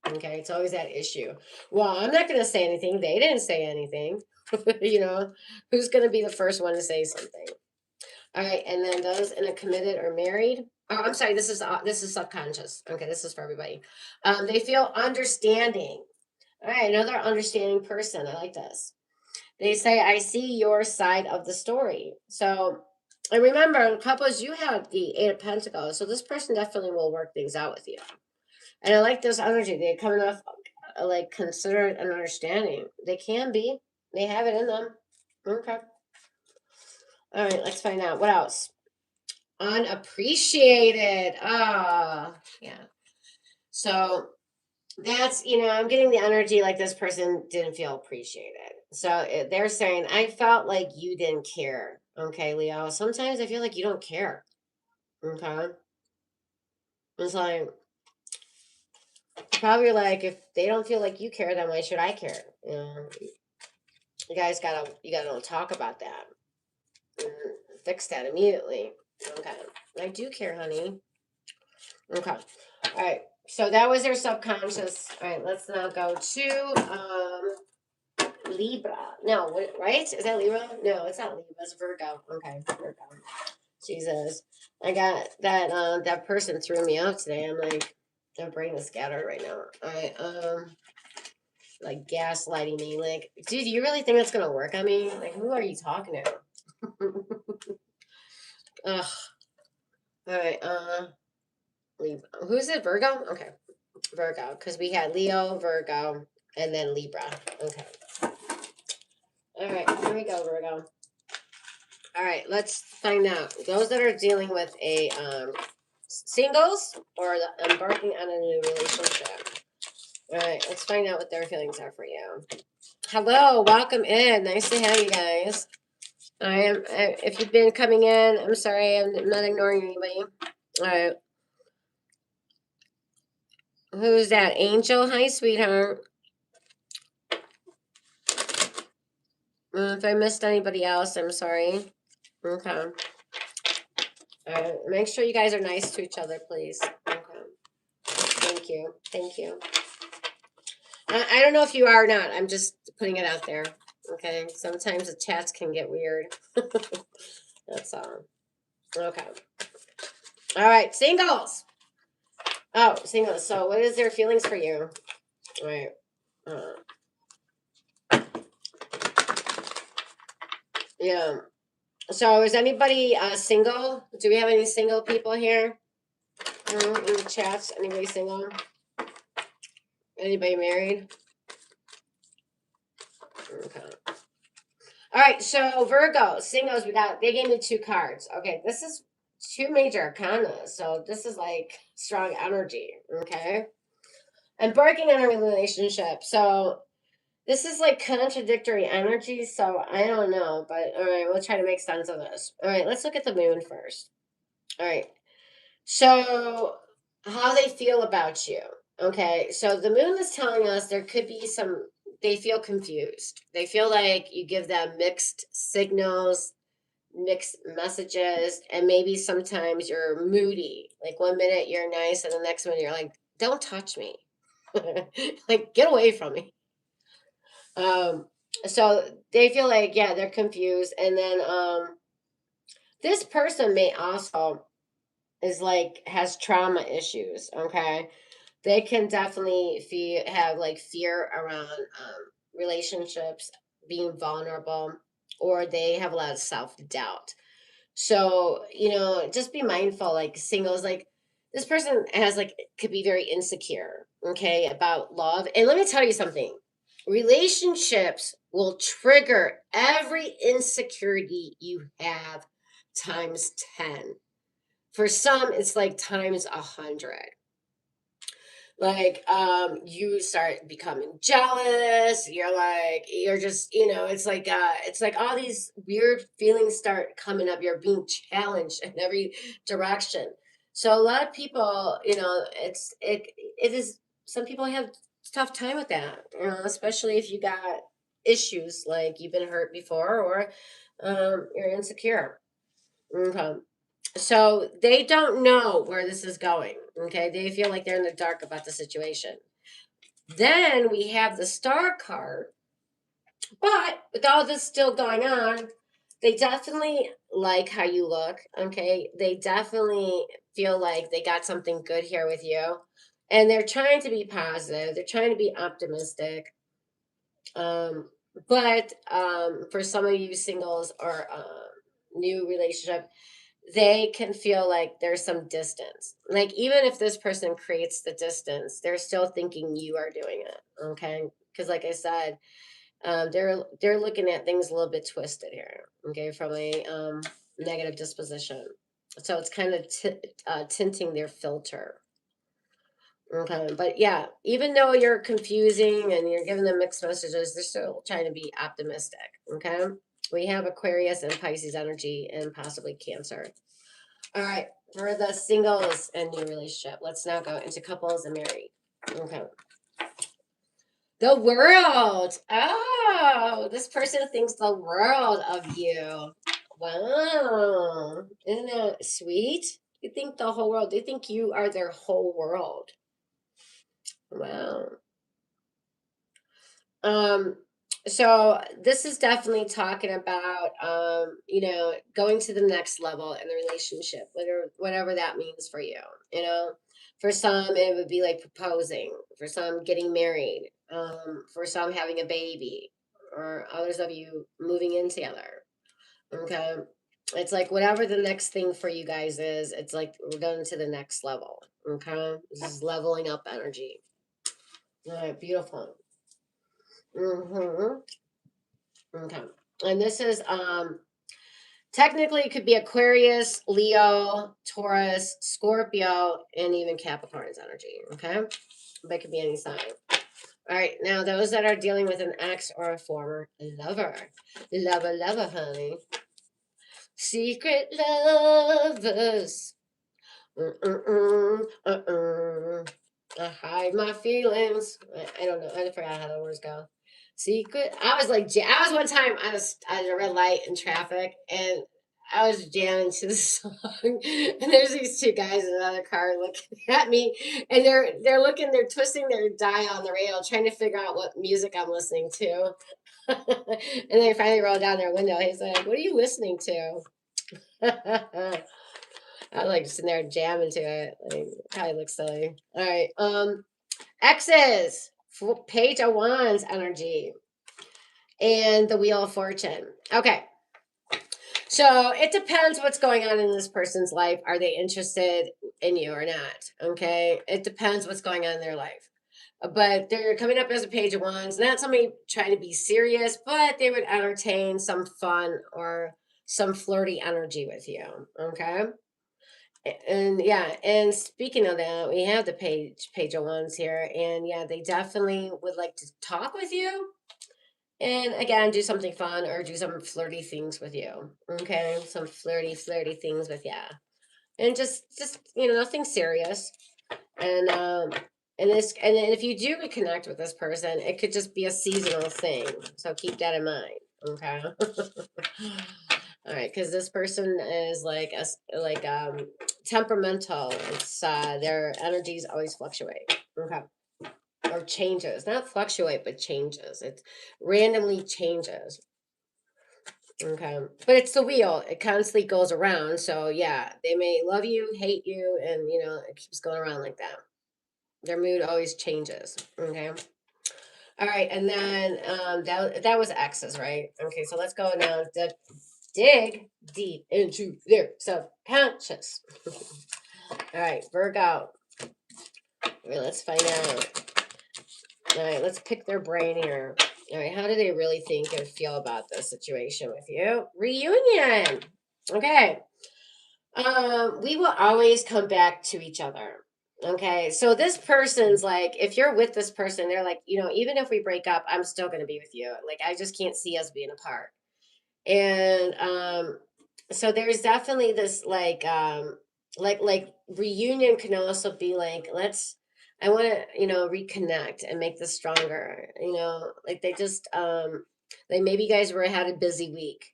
Okay. It's always that issue. Well, I'm not going to say anything. They didn't say anything. You know, who's going to be the first one to say something? All right, and then those in a committed or married. Oh, I'm sorry. This is subconscious. Okay, this is for everybody. They feel understanding. All right, another understanding person. I like this. They say, "I see your side of the story." So, and remember, couples, you have the 8 of Pentacles, so this person definitely will work things out with you. And I like this energy. They're coming off like considerate and understanding. They can be. They have it in them. Okay. All right. Let's find out what else. Unappreciated. Ah, yeah. So that's, you know, I'm getting the energy like this person didn't feel appreciated. So they're saying, I felt like you didn't care. Okay, Leo. Sometimes I feel like you don't care. Okay. It's like, probably like, if they don't feel like you care, then why should I care? You know, you gotta talk about that. And fix that immediately. Okay. I do care, honey. Okay. All right. So that was their subconscious. All right. Let's now go to Libra. No, right? Is that Libra? No, it's not Libra. It's Virgo. Okay, Virgo. Jesus, I got that. That person threw me off today. I'm like, My brain is scattered right now. All right, like gaslighting me. Like, dude, you really think that's gonna work on me? Like, who are you talking to? Ugh. All right, who's it? Virgo? Okay, Virgo, because we had Leo, Virgo, and then Libra. Okay. All right, here we go, Virgo. All right, let's find out. Those that are dealing with a singles or embarking on a new relationship. All right, let's find out what their feelings are for you. Hello, welcome in. Nice to have you guys. If you've been coming in, I'm sorry, I'm not ignoring anybody. All right. Who's that? Angel? Hi, sweetheart. If I missed anybody else, I'm sorry. Okay. All right. Make sure you guys are nice to each other, please. Okay. Thank you. Thank you. I don't know if you are or not. I'm just putting it out there. Okay. Sometimes the chats can get weird. That's all. Okay. All right. Singles. Oh, singles. So what is their feelings for you? All right. Yeah. So is anybody single? Do we have any single people here? In the chats? Anybody single? Anybody married? Okay. All right, so Virgo, singles, they gave me 2 cards. Okay, this is 2 major arcana, so this is like strong energy, okay? Embarking on a relationship, so this is like contradictory energy, so I don't know, but all right, we'll try to make sense of this. All right, let's look at the moon first. All right, so how they feel about you. Okay, so the moon is telling us there could be they feel confused. They feel like you give them mixed signals, mixed messages, and maybe sometimes you're moody. Like one minute you're nice, and the next minute you're like, don't touch me. Like, get away from me. Um, so they feel like, yeah, they're confused. And then this person may also is like has trauma issues. Okay, they can definitely have like fear around relationships, being vulnerable, or they have a lot of self-doubt. So just be mindful, like singles, like this person has like could be very insecure, okay, about love. And let me tell you something, relationships will trigger every insecurity you have times 10. For some, it's like times 100. Like you start becoming jealous, you're just it's like all these weird feelings start coming up. You're being challenged in every direction. So a lot of people, it is, some people have tough time with that, especially if you got issues like you've been hurt before, or you're insecure. Okay. So they don't know where this is going. Okay. They feel like they're in the dark about the situation. Then we have the star card. But with all this still going on, they definitely like how you look. Okay. They definitely feel like they got something good here with you. And they're trying to be positive. They're trying to be optimistic. But for some of you singles or new relationship, they can feel like there's some distance. Like even if this person creates the distance, they're still thinking you are doing it. Okay, because like I said, they're looking at things a little bit twisted here. Okay, from a negative disposition. So it's kind of tinting their filter. Okay, but yeah, even though you're confusing and you're giving them mixed messages, they're still trying to be optimistic. Okay, we have Aquarius and Pisces energy and possibly Cancer. All right, for the singles and new relationship, let's now go into couples and married. Okay. The world. Oh, this person thinks the world of you. Wow. Isn't that sweet? You think the whole world. They think you are their whole world. Wow. Um, so this is definitely talking about going to the next level in the relationship, whatever that means for you, For some, it would be like proposing. For some, getting married. For some, having a baby. Or others of you moving in together. Okay. It's like whatever the next thing for you guys is, it's like we're going to the next level. Okay. This is leveling up energy. All right. Beautiful. Mm-hmm. Okay. And this is technically it could be Aquarius, Leo, Taurus, Scorpio, and even Capricorn's energy. Okay. But it could be any sign. All right, now those that are dealing with an ex or a former lover. Lover, honey. Secret lovers. I hide my feelings. I don't know. I forgot how the words go. Secret. I was like, I was one time on a red light in traffic, and I was jamming to the song, and there's these two guys in another car looking at me, and they're twisting their dial on the radio, trying to figure out what music I'm listening to. And they finally rolled down their window. He's like, "What are you listening to?" I was like sitting there jamming to it. Like, probably looks silly. All right. X's. Page of Wands energy. And the Wheel of Fortune. Okay. So it depends what's going on in this person's life. Are they interested in you or not? Okay. It depends what's going on in their life. But they're coming up as a Page of Wands. Not somebody trying to be serious, but they would entertain some fun or some flirty energy with you. Okay. And yeah, and speaking of that, we have the page of Wands here, and yeah, they definitely would like to talk with you, and again, do something fun or do some flirty things with you. Okay, some flirty things with you, and just nothing serious, and and if you do reconnect with this person, it could just be a seasonal thing, so keep that in mind. Okay. All right, because this person is like temperamental. It's their energies always fluctuate. Okay, or changes, not fluctuate, but changes. It randomly changes. Okay, but it's the wheel. It constantly goes around. So yeah, they may love you, hate you, and it keeps going around like that. Their mood always changes. Okay. All right, and then that was X's, right? Okay, so let's go now. Dig deep into their subconscious. All right, Virgo. All right, let's find out. All right, let's pick their brain here. All right, how do they really think and feel about this situation with you? Reunion. Okay. We will always come back to each other. Okay. So this person's like, if you're with this person, they're like, even if we break up, I'm still going to be with you. Like, I just can't see us being apart. And so there's definitely this like reunion can also be like, I want to reconnect and make this stronger, like they just like maybe you guys had a busy week.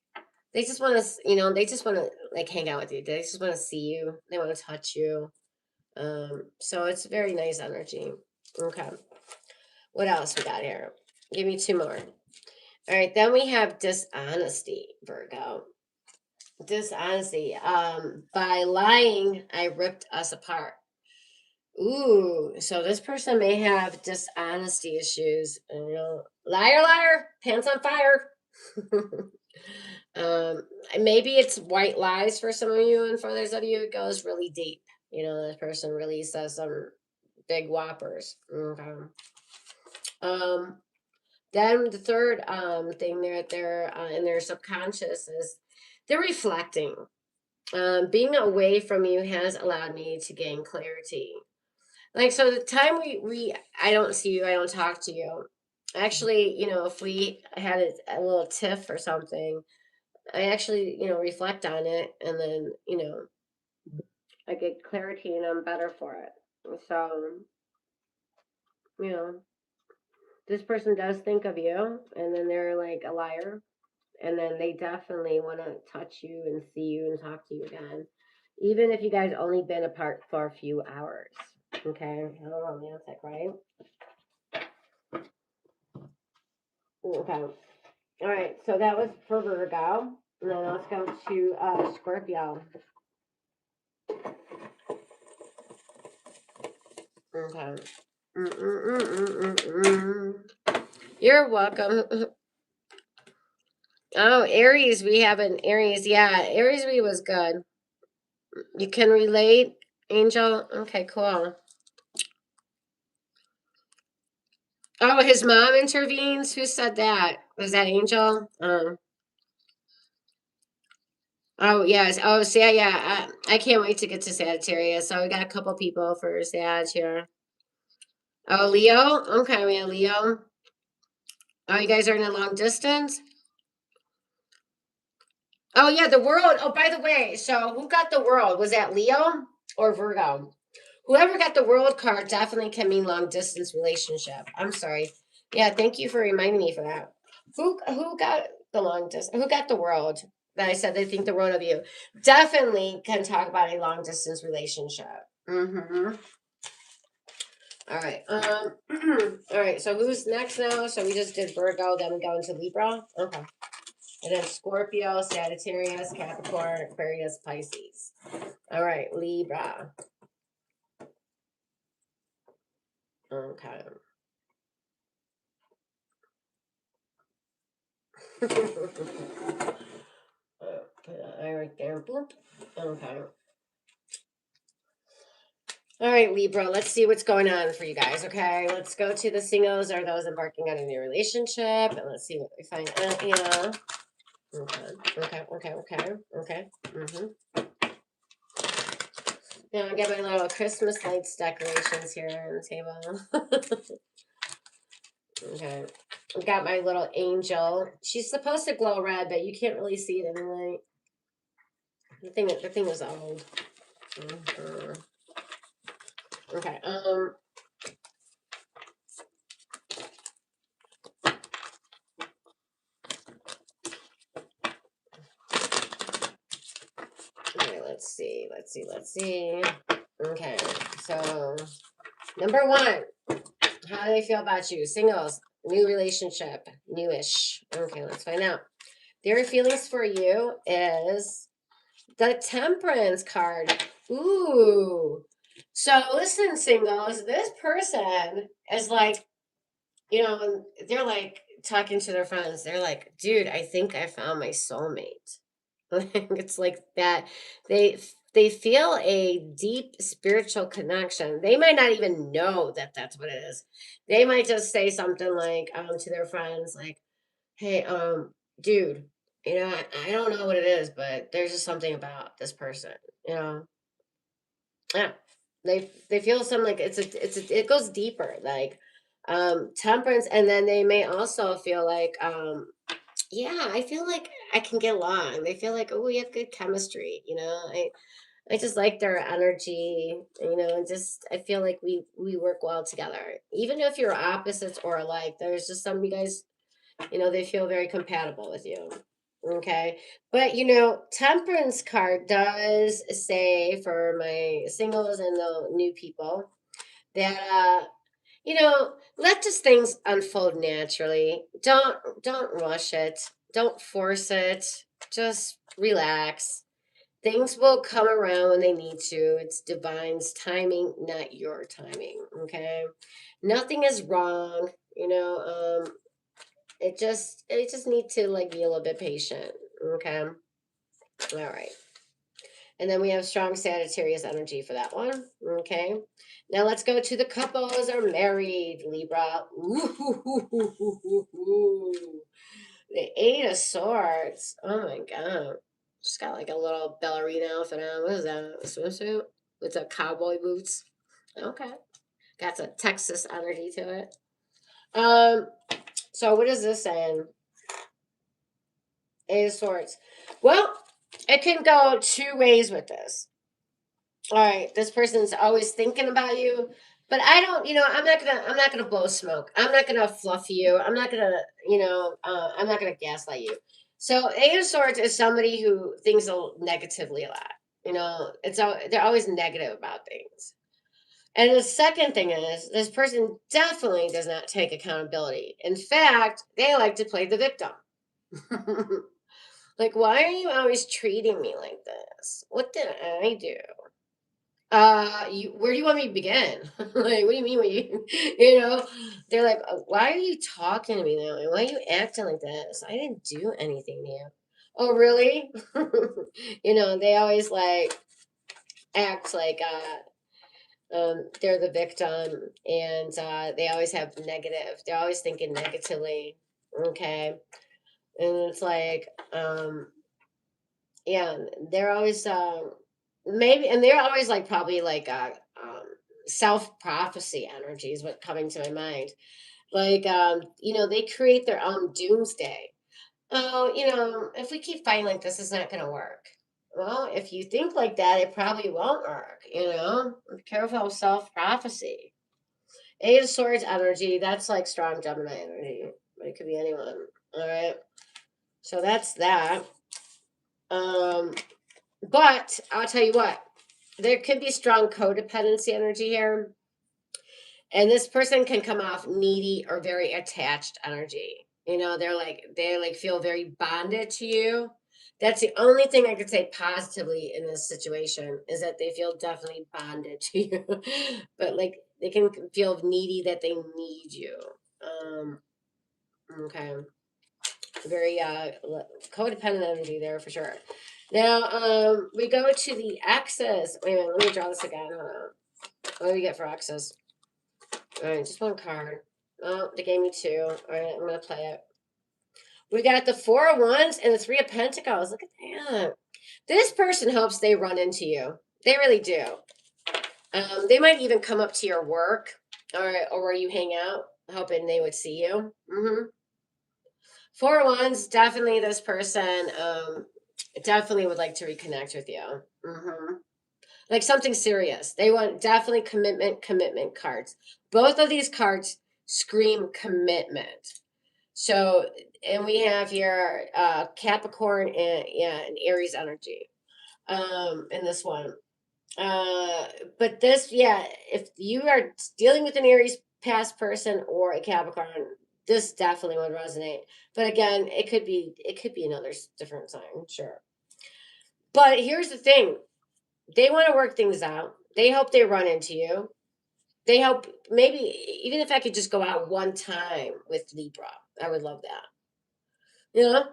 They just want to they just want to like hang out with you. They just want to see you. They want to touch you. So it's very nice energy. Okay, what else we got here? Give me two more. All right, then we have dishonesty, Virgo. Dishonesty. By lying, I ripped us apart. Ooh, so this person may have dishonesty issues. Liar, liar, pants on fire. um, Maybe it's white lies for some of you, and for others of you, it goes really deep. This person really says some big whoppers. Okay. Um, Then the third thing they're in their subconscious is they're reflecting. Being away from you has allowed me to gain clarity. Like, so the time we I don't see you, I don't talk to you. Actually, if we had a little tiff or something, I actually, reflect on it, and then, I get clarity and I'm better for it. So, you know, this person does think of you, and then they're like a liar, and then they definitely want to touch you and see you and talk to you again, even if you guys only been apart for a few hours. Okay, how romantic, right? Okay, all right. So that was for Virgo, and then let's go to Scorpio. Okay. You're welcome. Oh, Aries, we have an Aries. Yeah, Aries read was good. You can relate, Angel? Okay, cool. Oh, his mom intervenes? Who said that? Was that Angel? Oh, yes. Oh, so yeah. I can't wait to get to Sagittarius. So we got a couple people for Sag here. Oh, Leo? Okay, we have Leo. Oh, you guys are in a long distance? Oh, yeah, the world. Oh, by the way, so who got the world? Was that Leo or Virgo? Whoever got the world card definitely can mean long distance relationship. I'm sorry. Yeah, thank you for reminding me for that. Who got the long distance? Who got the world? That I said they think the world of you. Definitely can talk about a long distance relationship. Mm-hmm. All right. All right. So who's next now? So we just did Virgo, then we go into Libra. Okay. And then Scorpio, Sagittarius, Capricorn, Aquarius, Pisces. All right, Libra. Okay. Put an eye right there. Boop. Okay. All right, Libra, let's see what's going on for you guys, okay? Let's go to the singles or those embarking on a new relationship, and let's see what we find out here. Okay. Now I got my little Christmas lights decorations here on the table. Okay. I got my little angel. She's supposed to glow red, but you can't really see it in the light. The thing is old. Okay. Okay, let's see. Okay, so number one, how do they feel about you? Singles, new relationship, newish. Okay, let's find out. Their feelings for you is the Temperance card. Ooh. So listen, singles, this person is like, they're like talking to their friends. They're like, dude, I think I found my soulmate. It's like that. They feel a deep spiritual connection. They might not even know that that's what it is. They might just say something like to their friends like, "Hey, dude, I don't know what it is, but there's just something about this person, you know." Yeah. They feel something like it goes deeper, like temperance, and then they may also feel like yeah, I feel like I can get along. They feel like, oh, we have good chemistry. I just like their energy. And just I feel like we work well together. Even if you're opposites or alike, there's just some of you guys. They feel very compatible with you. Okay, but Temperance card does say for my singles and the new people that let just things unfold naturally. Don't rush it. Don't force it. Just relax. Things will come around when they need to. It's divine's timing, not your timing. Okay. Nothing is wrong. It just need to like be a little bit patient. Okay. All right. And then we have strong Sagittarius energy for that one. Okay. Now let's go to the couples are married, Libra. Ooh. The Eight of Swords. Oh my God. She's got like a little ballerina outfit on. What is that? A swimsuit? With the cowboy boots. Okay. Got some Texas energy to it. So what is this saying? Eight of Swords. Well, it can go two ways with this. All right, this person's always thinking about you, but I don't. I'm not gonna blow smoke. I'm not gonna fluff you. I'm not gonna. I'm not gonna gaslight you. So Eight of Swords is somebody who thinks negatively a lot. They're always negative about things. And the second thing is, this person definitely does not take accountability. In fact, they like to play the victim. Like, why are you always treating me like this? What did I do? Where do you want me to begin? Like, what do you mean? You know, they're like, why are you talking to me now? And why are you acting like this? I didn't do anything to you. Oh, really? They always like act like they're the victim, and they always have negative. They're always thinking negatively. Okay, and it's like, yeah, they're always maybe, and they're always like probably like self prophecy energy is what coming to my mind. Like, they create their own doomsday. Oh, if we keep fighting like this, it's not going to work. Well, if you think like that, it probably won't work. Be careful of self prophecy. Eight of Swords energy, that's like strong Gemini energy, but it could be anyone. All right. So that's that. Um, but I'll tell you what, there could be strong codependency energy here. And this person can come off needy or very attached energy. They feel very bonded to you. That's the only thing I could say positively in this situation is that they feel definitely bonded to you. But like they can feel needy, that they need you. Um, okay. Very codependent energy there for sure. Now we go to the X's. Wait a minute, let me draw this again. Hold on. What do we get for X's? All right, just one card. Oh, they gave me two. All right, I'm going to play it. We got the Four of Wands and the Three of Pentacles. Look at that. This person hopes they run into you. They really do. They might even come up to your work or where you hang out, hoping they would see you. Four of Wands, definitely this person definitely would like to reconnect with you. Like something serious. They want definitely commitment cards. Both of these cards scream commitment. So, and we have here Capricorn and Aries energy in this one. But this, yeah, if you are dealing with an Aries past person or a Capricorn, this definitely would resonate. But again, it could be another different sign, sure. But here's the thing. They want to work things out. They hope they run into you. They hope maybe even if I could just go out one time with Libra, I would love that. You know,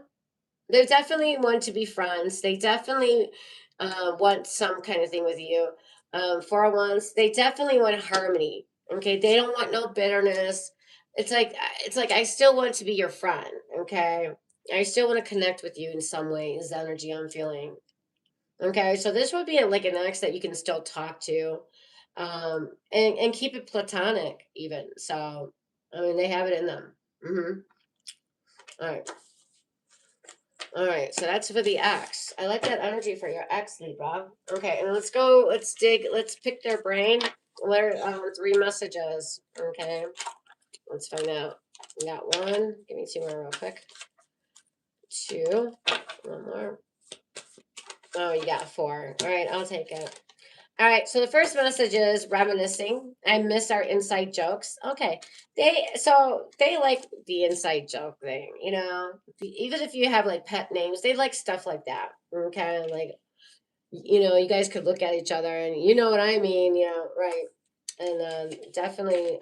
they definitely want to be friends. They definitely want some kind of thing with you. For once, they definitely want harmony. Okay, they don't want no bitterness. It's like I still want to be your friend. Okay, I still want to connect with you in some way. Is the energy I'm feeling. Okay, so this would be like an ex that you can still talk to, and keep it platonic even. So, I mean, they have it in them. All right, all right. So that's for the ex. I like that energy for your ex, Libra. Okay, and let's go. Let's dig. Let's pick their brain. What are three messages? Okay, let's find out. We got one. Give me two more real quick. Two. One more. Oh, you got four. All right, I'll take it. All right, so the first message is reminiscing. I miss our inside jokes. Okay, they like the inside joke thing, Even if you have like pet names, they like stuff like that. Okay, like you guys could look at each other and you know what I mean, right? And definitely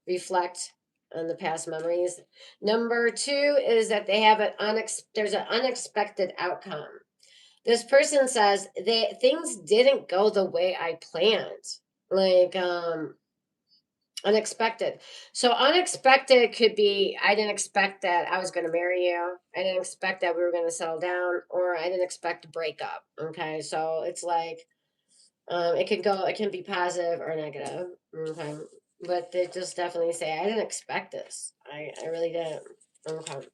reflect on the past memories. Number two is that they have there's an unexpected outcome. This person says things didn't go the way I planned. Like unexpected. So unexpected could be I didn't expect that I was going to marry you. I didn't expect that we were going to settle down, or I didn't expect a breakup. Okay? So it's like it can be positive or negative. Okay? But they just definitely say I didn't expect this. I really didn't. Okay.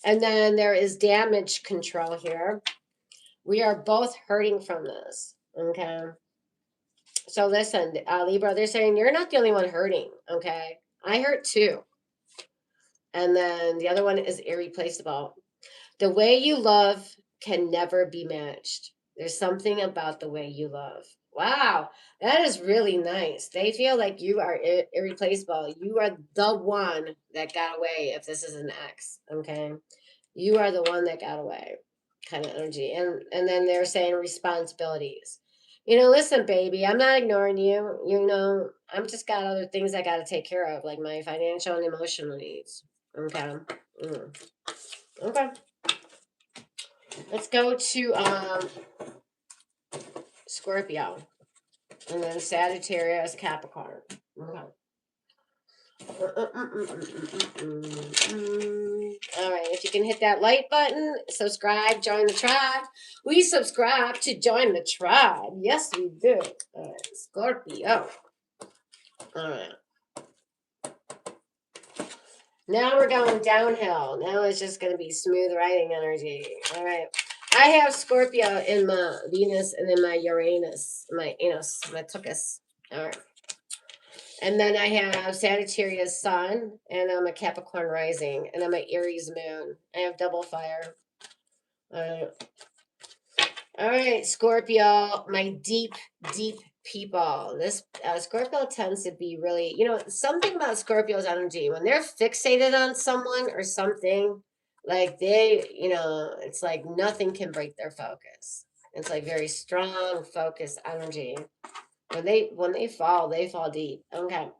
And then there is damage control here. We are both hurting from this. Okay. So listen, Libra, they're saying you're not the only one hurting. Okay. I hurt too. And then the other one is irreplaceable. The way you love can never be matched. There's something about the way you love. Wow. That is really nice. They feel like you are irreplaceable. You are the one that got away if this is an ex. Okay. You are the one that got away kind of energy. And then they're saying responsibilities. You know, listen, baby, I'm not ignoring you. You know, I'm just got other things I got to take care of, like my financial and emotional needs. Okay. Mm. Okay. Let's go to Scorpio, and then Sagittarius, Capricorn. Okay. All right, if you can hit that like button, subscribe, join the tribe. We subscribe to join the tribe. Yes, we do. All right, Scorpio. All right. Now we're going downhill. Now it's just going to be smooth riding energy. All right. I have Scorpio in my Venus and in my Uranus, my Enos, my Tuchus. All right. And then I have Sagittarius Sun, and I'm a Capricorn Rising, and I'm an Aries Moon. I have double fire. All right, Scorpio, my deep, deep people. This Scorpio tends to be really, you know, something about Scorpio's energy. When they're fixated on someone or something, like they, you know, it's like nothing can break their focus. It's like very strong, focused energy. When they fall deep. Okay.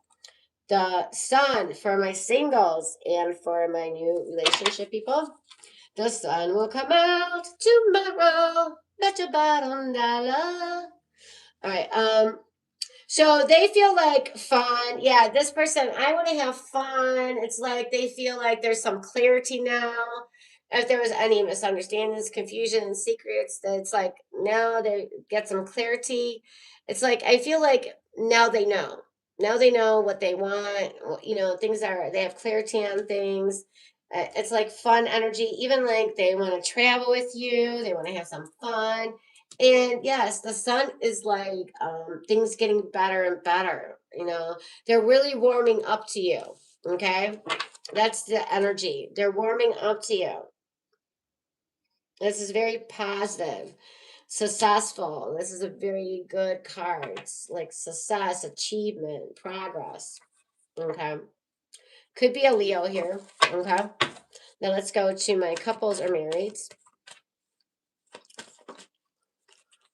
The sun for my singles and for my new relationship people. The sun will come out tomorrow. Bet your bottom dollar. All right. So they feel like fun. Yeah, this person, I want to have fun. It's like they feel like there's some clarity now. If there was any misunderstandings, confusion, and secrets, that it's like now they get some clarity. It's like I feel like now they know. Now they know what they want. You know, things are, they have clarity on things. It's like fun energy. Even like they want to travel with you, they want to have some fun. And yes, the sun is like things getting better and better. You know, they're really warming up to you. Okay, that's the energy. They're warming up to you. This is very positive, successful. This is a very good card. It's like success, achievement, progress. Okay, could be a Leo here. Okay, now let's go to my couples or marrieds.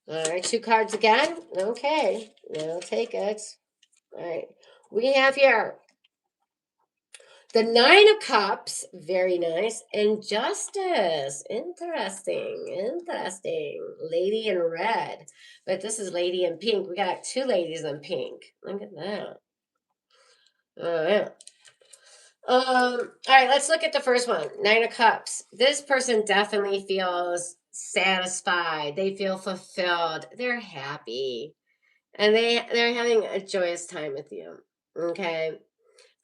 All right, 2 cards again. Okay, I'll take it. All right, we have here the 9 of Cups, very nice, and Justice. Interesting. Lady in red, but this is lady in pink. We got 2 ladies in pink. Look at that. All right. All right, let's look at the first one. 9 of Cups. This person definitely feels satisfied. They feel fulfilled. They're happy. And they're having a joyous time with you. Okay.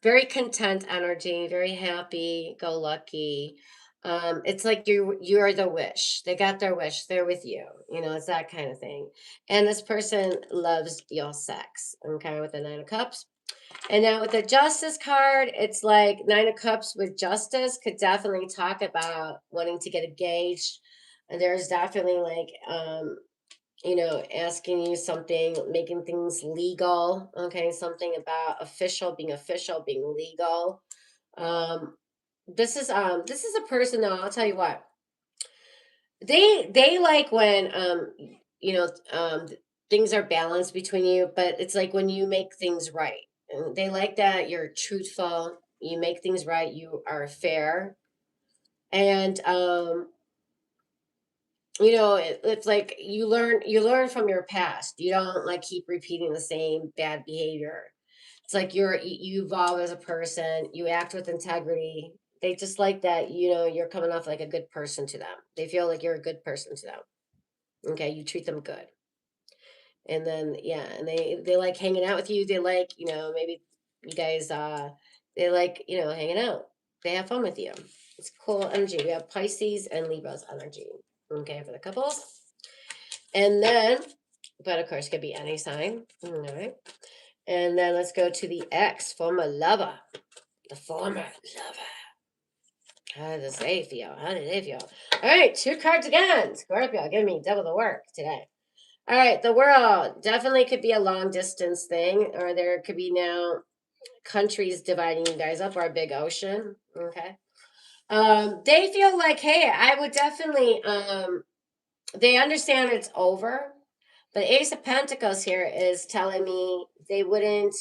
Very content energy, very happy, go lucky. It's like you're the wish. They got their wish. They're with you. You know, it's that kind of thing. And this person loves your sex. Okay, with the 9 of Cups. And now with the Justice card, it's like 9 of Cups with Justice could definitely talk about wanting to get engaged. And there's definitely like you know, asking you something, making things legal. Okay, something about official, being legal. Um, this is a person though. I'll tell you what, they like when you know things are balanced between you, but it's like when you make things right. And they like that you're truthful, you make things right, you are fair, and you know it's like you learn from your past. You don't like keep repeating the same bad behavior. It's like you evolve as a person, you act with integrity. They just like that, you know, you're coming off like a good person to them. They feel like you're a good person to them. Okay, you treat them good. And then yeah, and they like hanging out with you. They like, you know, maybe you guys they like, you know, hanging out. They have fun with you. It's cool energy. We have Pisces and Libra's energy. Okay, for the couples. And then, but of course, could be any sign. All right. And then let's go to the ex, former lover. The former lover. How does they feel? How do they feel? All right, 2 cards again. Scorpio, give me double the work today. All right, the world definitely could be a long distance thing, or there could be now countries dividing you guys up, or a big ocean. Okay. They feel like, hey, I would definitely they understand it's over, But Ace of Pentacles here is telling me they wouldn't,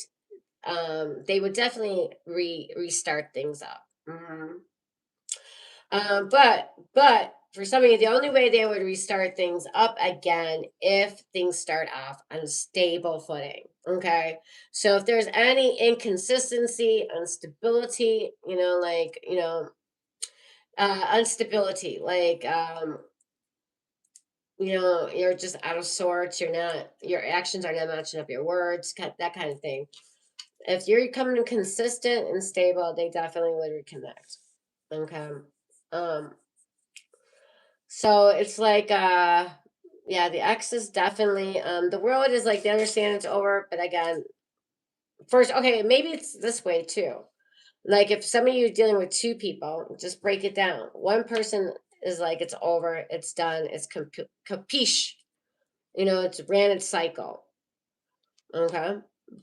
they would definitely restart things up. But for some of you, the only way they would restart things up again if things start off on stable footing. Okay, so if there's any inconsistency, instability, instability, you're just out of sorts. Your actions are not matching up your words, that kind of thing. If you're becoming consistent and stable, they definitely would reconnect. Okay. So it's like, yeah, the ex is definitely, the world is like, they understand it's over, but again, first, okay, maybe it's this way too. Like if some of you are dealing with two people, just break it down. One person is like, it's over, it's done, it's capiche. It's ran its cycle. Okay.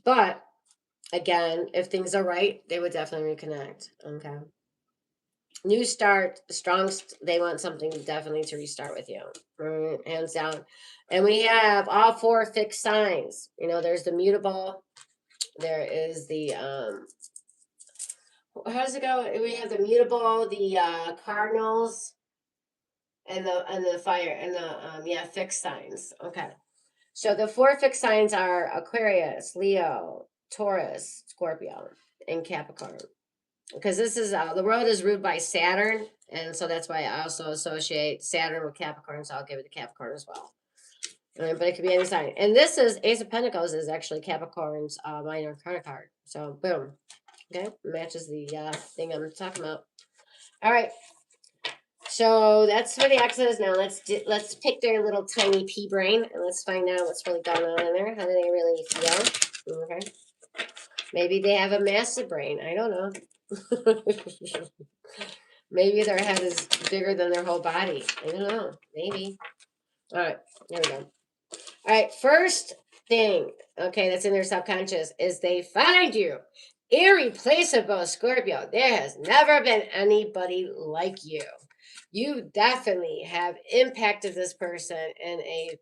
But again, if things are right, they would definitely reconnect. Okay. New start, they want something definitely to restart with you. Hands down. And we have all four fixed signs. There's the mutable. There is the, how does it go? We have the mutable, the cardinals, and the fire, and the fixed signs. Okay. So the four fixed signs are Aquarius, Leo, Taurus, Scorpio, and Capricorn. Because this is, the world is ruled by Saturn, and so that's why I also associate Saturn with Capricorn, so I'll give it to Capricorn as well. But it could be any sign. And this is Ace of Pentacles is actually Capricorn's minor arcana card. So boom. Okay, matches the thing I'm talking about. All right. So that's for the exes. Now let's pick their little tiny pea brain and let's find out what's really going on in there. How do they really feel? Okay. Maybe they have a massive brain. I don't know. Maybe their head is bigger than their whole body. I don't know. Maybe. All right. There we go. All right. First thing, okay, that's in their subconscious is they find you irreplaceable, Scorpio. There has never been anybody like you. You definitely have impacted this person in a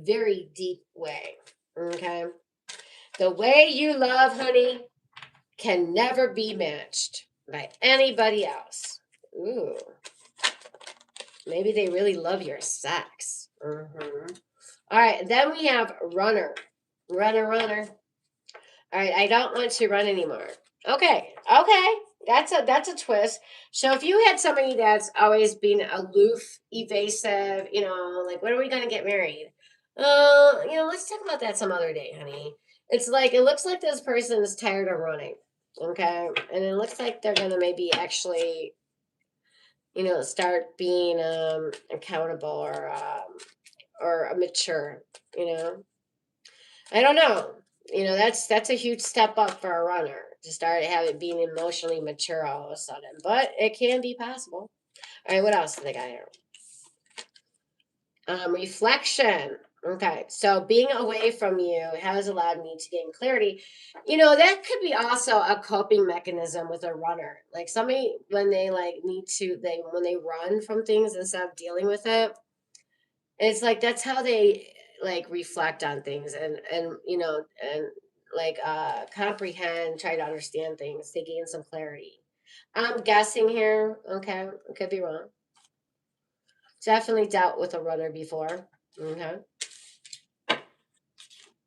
very deep way. Okay. The way you love, honey, can never be matched by anybody else. Ooh. Maybe they really love your sex. All right. Then we have runner. Runner. All right. I don't want to run anymore. Okay. That's a twist. So if you had somebody that's always been aloof, evasive, like when are we gonna get married? Let's talk about that some other day, honey. It's like it looks like this person is tired of running. Okay. And it looks like they're gonna maybe actually, start being accountable or mature, I don't know. That's a huge step up for a runner to start being emotionally mature all of a sudden. But it can be possible. All right, what else do they got here? Reflection. Okay, so being away from you has allowed me to gain clarity. That could be also a coping mechanism with a runner. Like somebody when they when they run from things instead of dealing with it, it's like that's how they like reflect on things and like comprehend, try to understand things. They gain some clarity. I'm guessing here. Okay, I could be wrong. Definitely dealt with a runner before. Okay.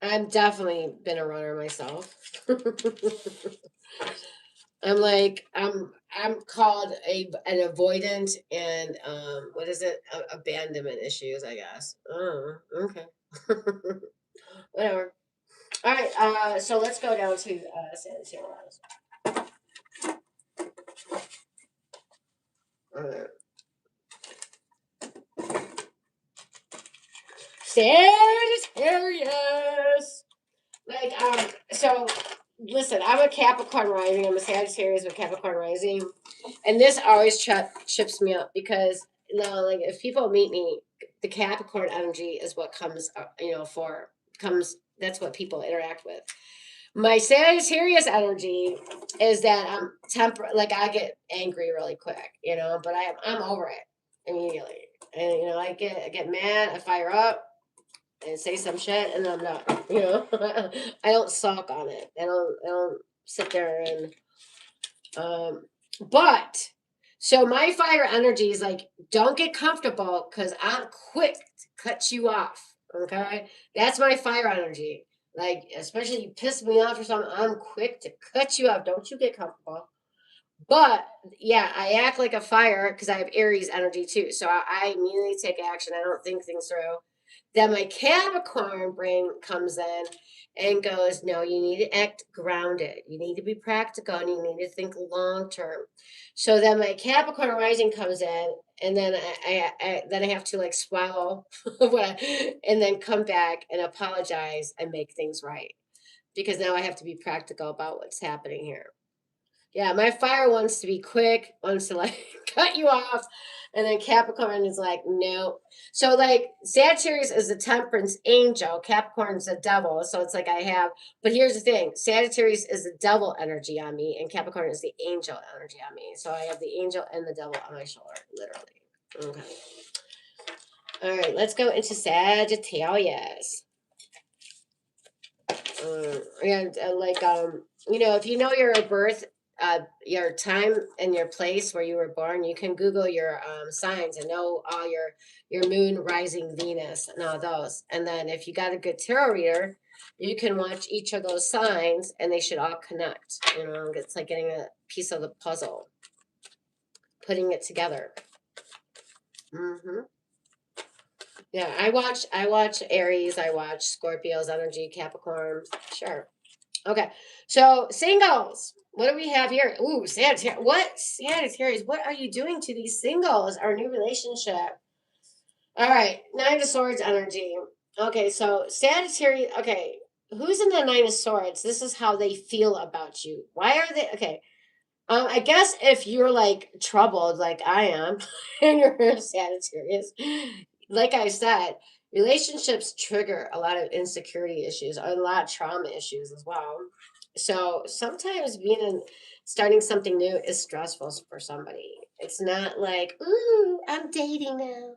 I've definitely been a runner myself. I'm called an avoidant and what is it? Abandonment issues, I guess. Oh, okay. Whatever. All right, so let's go down to Sagittarius. All right. Sagittarius. So listen, I'm a Capricorn rising. I'm a Sagittarius with Capricorn rising, and this always trips me up because like if people meet me, the Capricorn energy is what comes up, that's what people interact with. My Sagittarius energy is that I'm like I get angry really quick, but I'm over it immediately, and I get mad, I fire up. and say some shit, and I'm not. You know, I don't sulk on it. I don't sit there and but so my fire energy is like, don't get comfortable because I'm quick to cut you off. Okay. That's my fire energy. Like, especially you piss me off or something, I'm quick to cut you off. Don't you get comfortable. But yeah, I act like a fire because I have Aries energy too. So I immediately take action. I don't think things through. Then my Capricorn brain comes in and goes, no, you need to act grounded. You need to be practical and you need to think long term. So then my Capricorn rising comes in, and then I have to like swallow and then come back and apologize and make things right because now I have to be practical about what's happening here. Yeah, my fire wants to be quick, wants to like cut you off, and then Capricorn is like, no. So like Sagittarius is the temperance angel, Capricorn's the devil. So it's like I have, but here's the thing: Sagittarius is the devil energy on me, and Capricorn is the angel energy on me. So I have the angel and the devil on my shoulder, literally. Okay. All right, let's go into Sagittarius. And like if you know your birth your time and your place where you were born, you can Google your signs and know all your moon, rising, Venus, and all those. And then if you got a good tarot reader, you can watch each of those signs and they should all connect. It's like getting a piece of the puzzle, putting it together. Yeah, I watch Aries, I watch Scorpio's energy, Capricorn. Sure. Okay. So singles. What do we have here? Ooh, Sagittarius. What Sagittarius? What are you doing to these singles? Our new relationship. All right. Nine of Swords energy. Okay, so Sagittarius. Okay. Who's in the Nine of Swords? This is how they feel about you. Why are they okay? I guess if you're like troubled like I am and you're a Sagittarius, like I said, relationships trigger a lot of insecurity issues, a lot of trauma issues as well. So sometimes starting something new is stressful for somebody. It's not like, ooh, I'm dating now.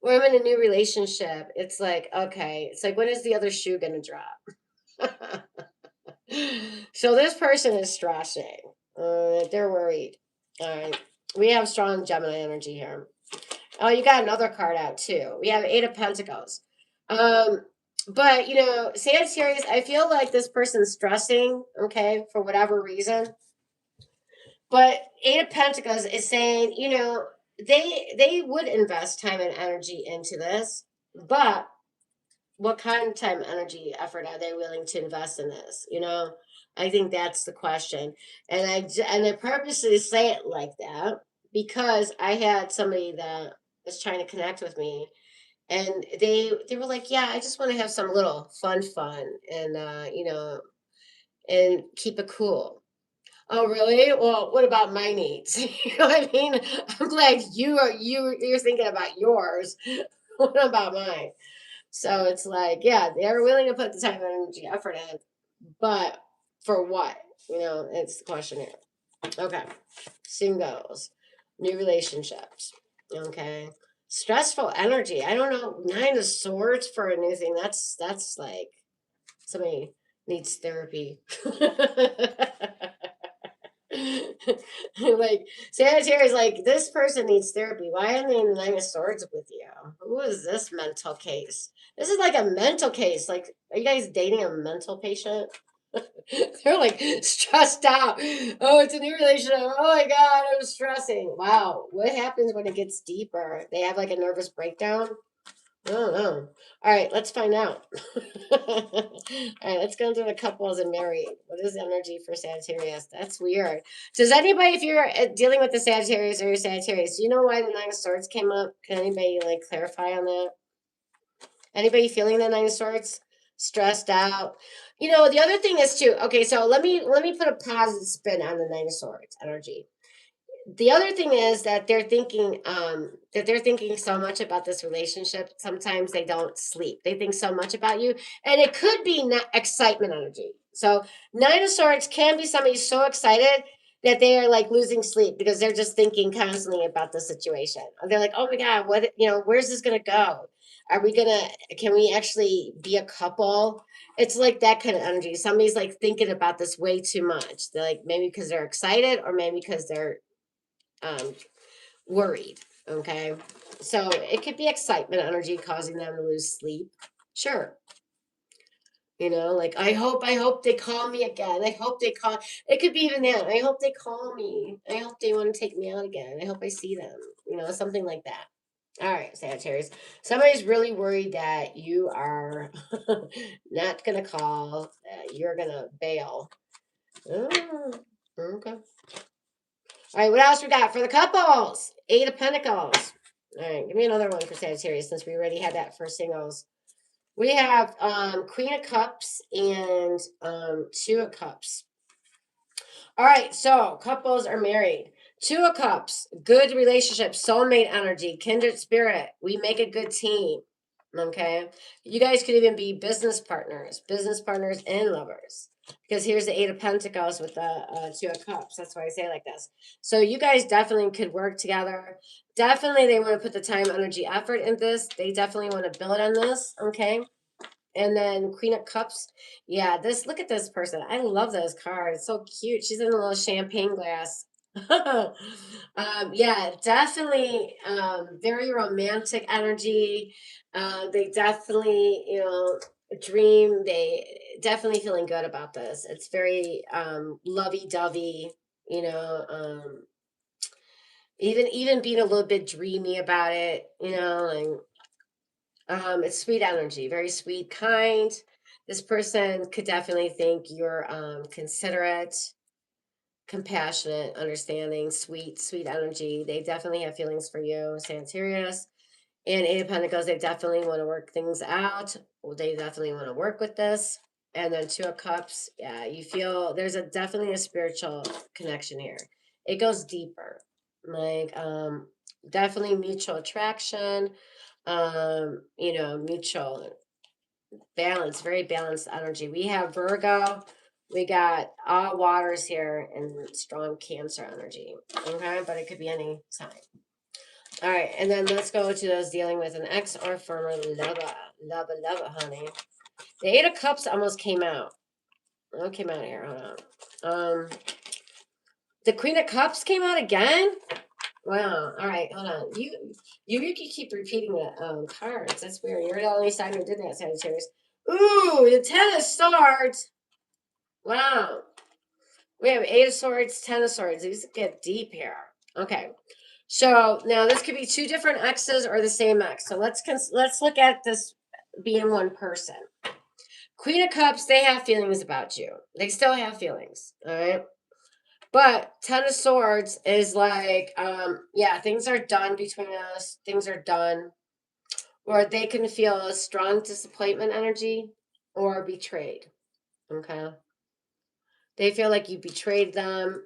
Or I'm in a new relationship. It's like, okay, it's like, when is the other shoe gonna drop? So this person is stressing. They're worried. All right. We have strong Gemini energy here. Oh, you got another card out too. We have Eight of Pentacles. But Sagittarius, I feel like this person's stressing, okay, for whatever reason. But Eight of Pentacles is saying, they would invest time and energy into this, but what kind of time, energy, effort are they willing to invest in this? I think that's the question. And I purposely say it like that because I had somebody that was trying to connect with me, and they were like, yeah, I just want to have some little fun, and and keep it cool. Oh, really? Well, what about my needs? You know what I mean? I'm glad you're thinking about yours. What about mine? So it's like, yeah, they're willing to put the time, energy, effort in, but for what? It's the question here. Okay. Singles, new relationships. Okay. Stressful energy. I don't know. Nine of Swords for a new thing. That's like somebody needs therapy. Like Sagittarius, like, this person needs therapy. Why are they in the Nine of Swords with you? Who is this mental case? This is like a mental case. Like, are you guys dating a mental patient? They're like stressed out. Oh, it's a new relationship. Oh my God, I'm stressing. Wow. What happens when it gets deeper? They have like a nervous breakdown? I don't know. All right, let's find out. All right, let's go into the couples and married. What is the energy for Sagittarius? That's weird. Does anybody, if you're dealing with the Sagittarius or your Sagittarius, do you know why the Nine of Swords came up? Can anybody like clarify on that? Anybody feeling the Nine of Swords? Stressed out. The other thing is too. Okay, so let me put a positive spin on the Nine of Swords energy. The other thing is that they're thinking so much about this relationship. Sometimes they don't sleep. They think so much about you, and it could be excitement energy. So Nine of Swords can be somebody so excited that they are like losing sleep because they're just thinking constantly about the situation. They're like, oh my God, what, where's this going to go? Can we actually be a couple? It's like that kind of energy. Somebody's like thinking about this way too much. They're like, maybe because they're excited or maybe because they're um, worried. Okay. So it could be excitement energy causing them to lose sleep. Sure. Like I hope they call me again. I hope they call. It could be even that. I hope they call me. I hope they want to take me out again. I hope I see them. Something like that. All right, Sagittarius. Somebody's really worried that you are not gonna call. You're gonna bail. Oh, okay. All right, what else we got for the couples? Eight of Pentacles. All right, give me another one for Sagittarius since we already had that for singles. We have Queen of Cups and Two of Cups. All right, so couples are married. Two of Cups, good relationship, soulmate energy, kindred spirit. We make a good team. Okay, you guys could even be business partners and lovers. Because here's the Eight of Pentacles with the Two of Cups. That's why I say it like this. So you guys definitely could work together. Definitely, they want to put the time, energy, effort in this. They definitely want to build on this. Okay. And then Queen of Cups. Yeah, look at this person. I love this card. It's so cute. She's in a little champagne glass. Yeah, definitely very romantic energy. They definitely, dream. They definitely feeling good about this. It's very lovey-dovey, you know, even being a little bit dreamy about it, and it's sweet energy, very sweet, kind. This person could definitely think you're considerate, compassionate, understanding, sweet energy. They definitely have feelings for you, Sagittarius. And Eight of Pentacles, they definitely want to work things out. They definitely want to work with this. And then Two of Cups, yeah, you feel there's definitely a spiritual connection here. It goes deeper, like definitely mutual attraction, mutual balance, very balanced energy. We have Virgo, we got all waters here and strong Cancer energy. Okay, but it could be any sign. All right, and then let's go to those dealing with an ex or former lover, honey. The Eight of Cups almost came out. What came out here? Hold on. The Queen of Cups came out again. Wow. All right, hold on. You keep repeating the cards. That's weird. You're the only sign who did that, Sagittarius. Ooh, the Ten of Swords. Wow. We have Eight of Swords, Ten of Swords. These get deep here. Okay. So now this could be two different exes or the same ex. So let's look at this being one person. Queen of Cups, they have feelings about you. They still have feelings. All right. But Ten of Swords is like, yeah, things are done between us. Things are done. Or they can feel a strong disappointment energy or betrayed. Okay. They feel like you betrayed them.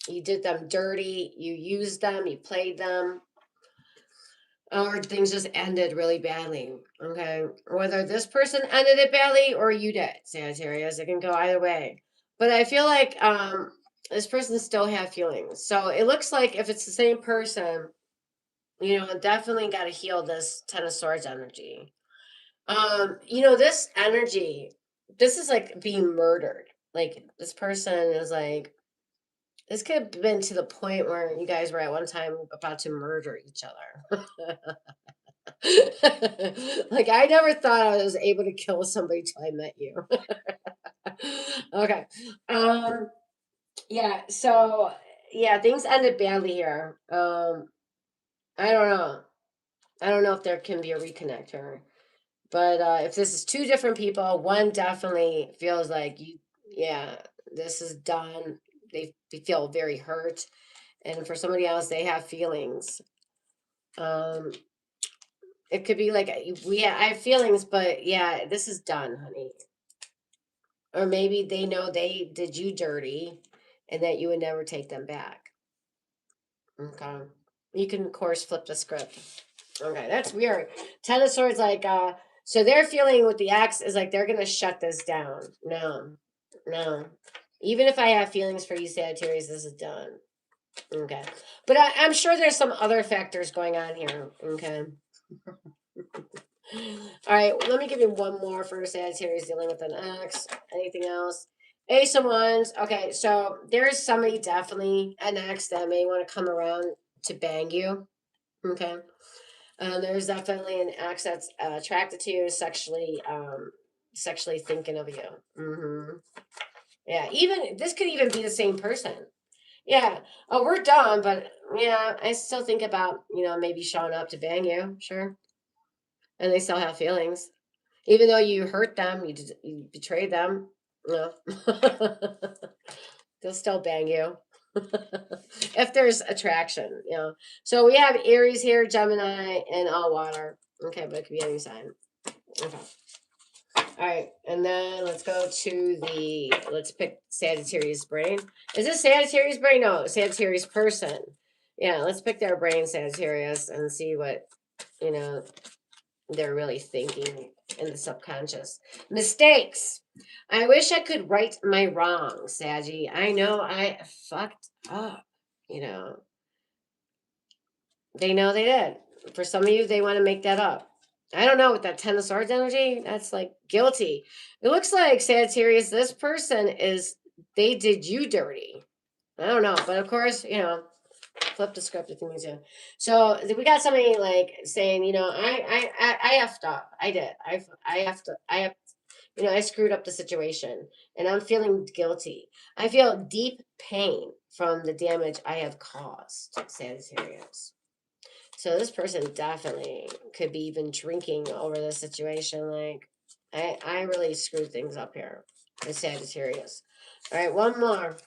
You did them dirty. You used them. You played them. Or things just ended really badly. Okay. Whether this person ended it badly or you did, Sagittarius. It can go either way. But I feel like this person still have feelings. So it looks like if it's the same person, definitely got to heal this Ten of Swords energy. This energy, this is like being murdered. Like this person is like, this could have been to the point where you guys were at one time about to murder each other. Like I never thought I was able to kill somebody till I met you. Okay. Yeah, so yeah, things ended badly here. I don't know. I don't know if there can be a reconnect here. But if this is two different people, one definitely feels like yeah, this is done. They feel very hurt. And for somebody else, they have feelings. It could be like I have feelings, but yeah, this is done, honey. Or maybe they know they did you dirty and that you would never take them back. Okay. You can, of course, flip the script. Okay, that's weird. Ten of Swords, like, so their feeling with the ex is like they're gonna shut this down. No, no. Even if I have feelings for you, Sagittarius, this is done. Okay. But I'm sure there's some other factors going on here. Okay. All right. Let me give you one more for Sagittarius dealing with an ex. Anything else? Ace of Wands. Okay. So there's somebody, definitely an ex, that may want to come around to bang you. Okay. There's definitely an ex that's attracted to you, sexually thinking of you. Yeah. Even this could even be the same person. Yeah. Oh, we're done, but yeah, I still think about, maybe showing up to bang you. Sure. And they still have feelings. Even though you hurt them, you betrayed them. No. They'll still bang you. If there's attraction, So we have Aries here, Gemini, and all water. Okay, but it could be any sign. Okay. All right, and then let's go to let's pick Sagittarius brain. Is this Sagittarius brain? No, Sagittarius person. Yeah, let's pick their brain, Sagittarius, and see what, they're really thinking in the subconscious. Mistakes. I wish I could right my wrongs, Saggy. I know I fucked up, They know they did. For some of you, they want to make that up. I don't know, with that Ten of Swords energy, that's like guilty. It looks like, Sagittarius, this person they did you dirty. I don't know, but of course, flip the script if you need to. So we got somebody like saying, I effed up. I did. I screwed up the situation, and I'm feeling guilty. I feel deep pain from the damage I have caused, Sagittarius. So this person definitely could be even drinking over the situation. Like, I really screwed things up here with Sagittarius. All right, one more.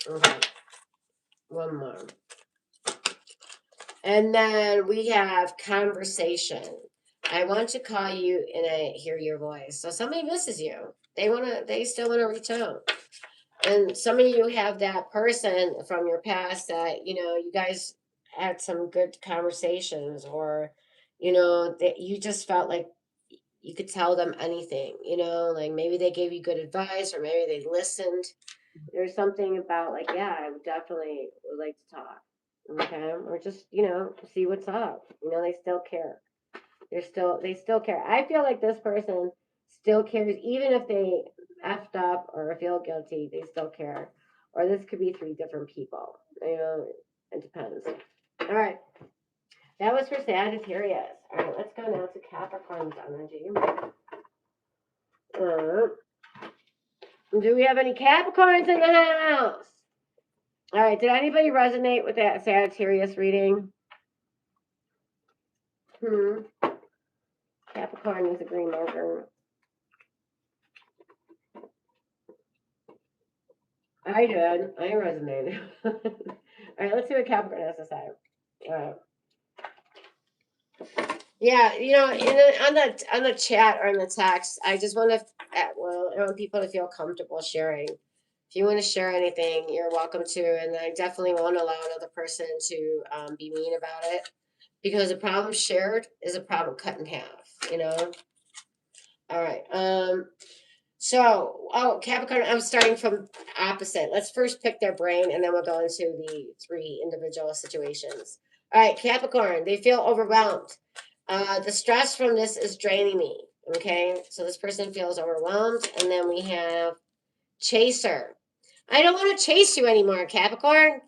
Okay, one more. And then we have conversation. I want to call you and I hear your voice. So somebody misses you. They still want to reach out. And some of you have that person from your past that, you guys had some good conversations, or, that you just felt like you could tell them anything, like maybe they gave you good advice, or maybe they listened. There's something about like, yeah, I would definitely would like to talk. Okay. Or just, see what's up. They still care. They still care. I feel like this person still cares, even if they effed up or feel guilty, they still care. Or this could be 3 different people. It depends. All right. That was for Sagittarius. All right, let's go now to Capricorn's energy. Do we have any Capricorns in the house? All right, did anybody resonate with that Sagittarius reading? Capricorn is a green marker. I did. I resonated. All right, let's see what Capricorn has to say. All right. Yeah, on the chat or in the text, I just want I want people to feel comfortable sharing. If you want to share anything, you're welcome to, and I definitely won't allow another person to be mean about it, because a problem shared is a problem cut in half. All right. So, Capricorn, I'm starting from opposite. Let's first pick their brain, and then we'll go into the 3 individual situations. All right, Capricorn, they feel overwhelmed. The stress from this is draining me. Okay, so this person feels overwhelmed. And then we have chaser. I don't want to chase you anymore, Capricorn.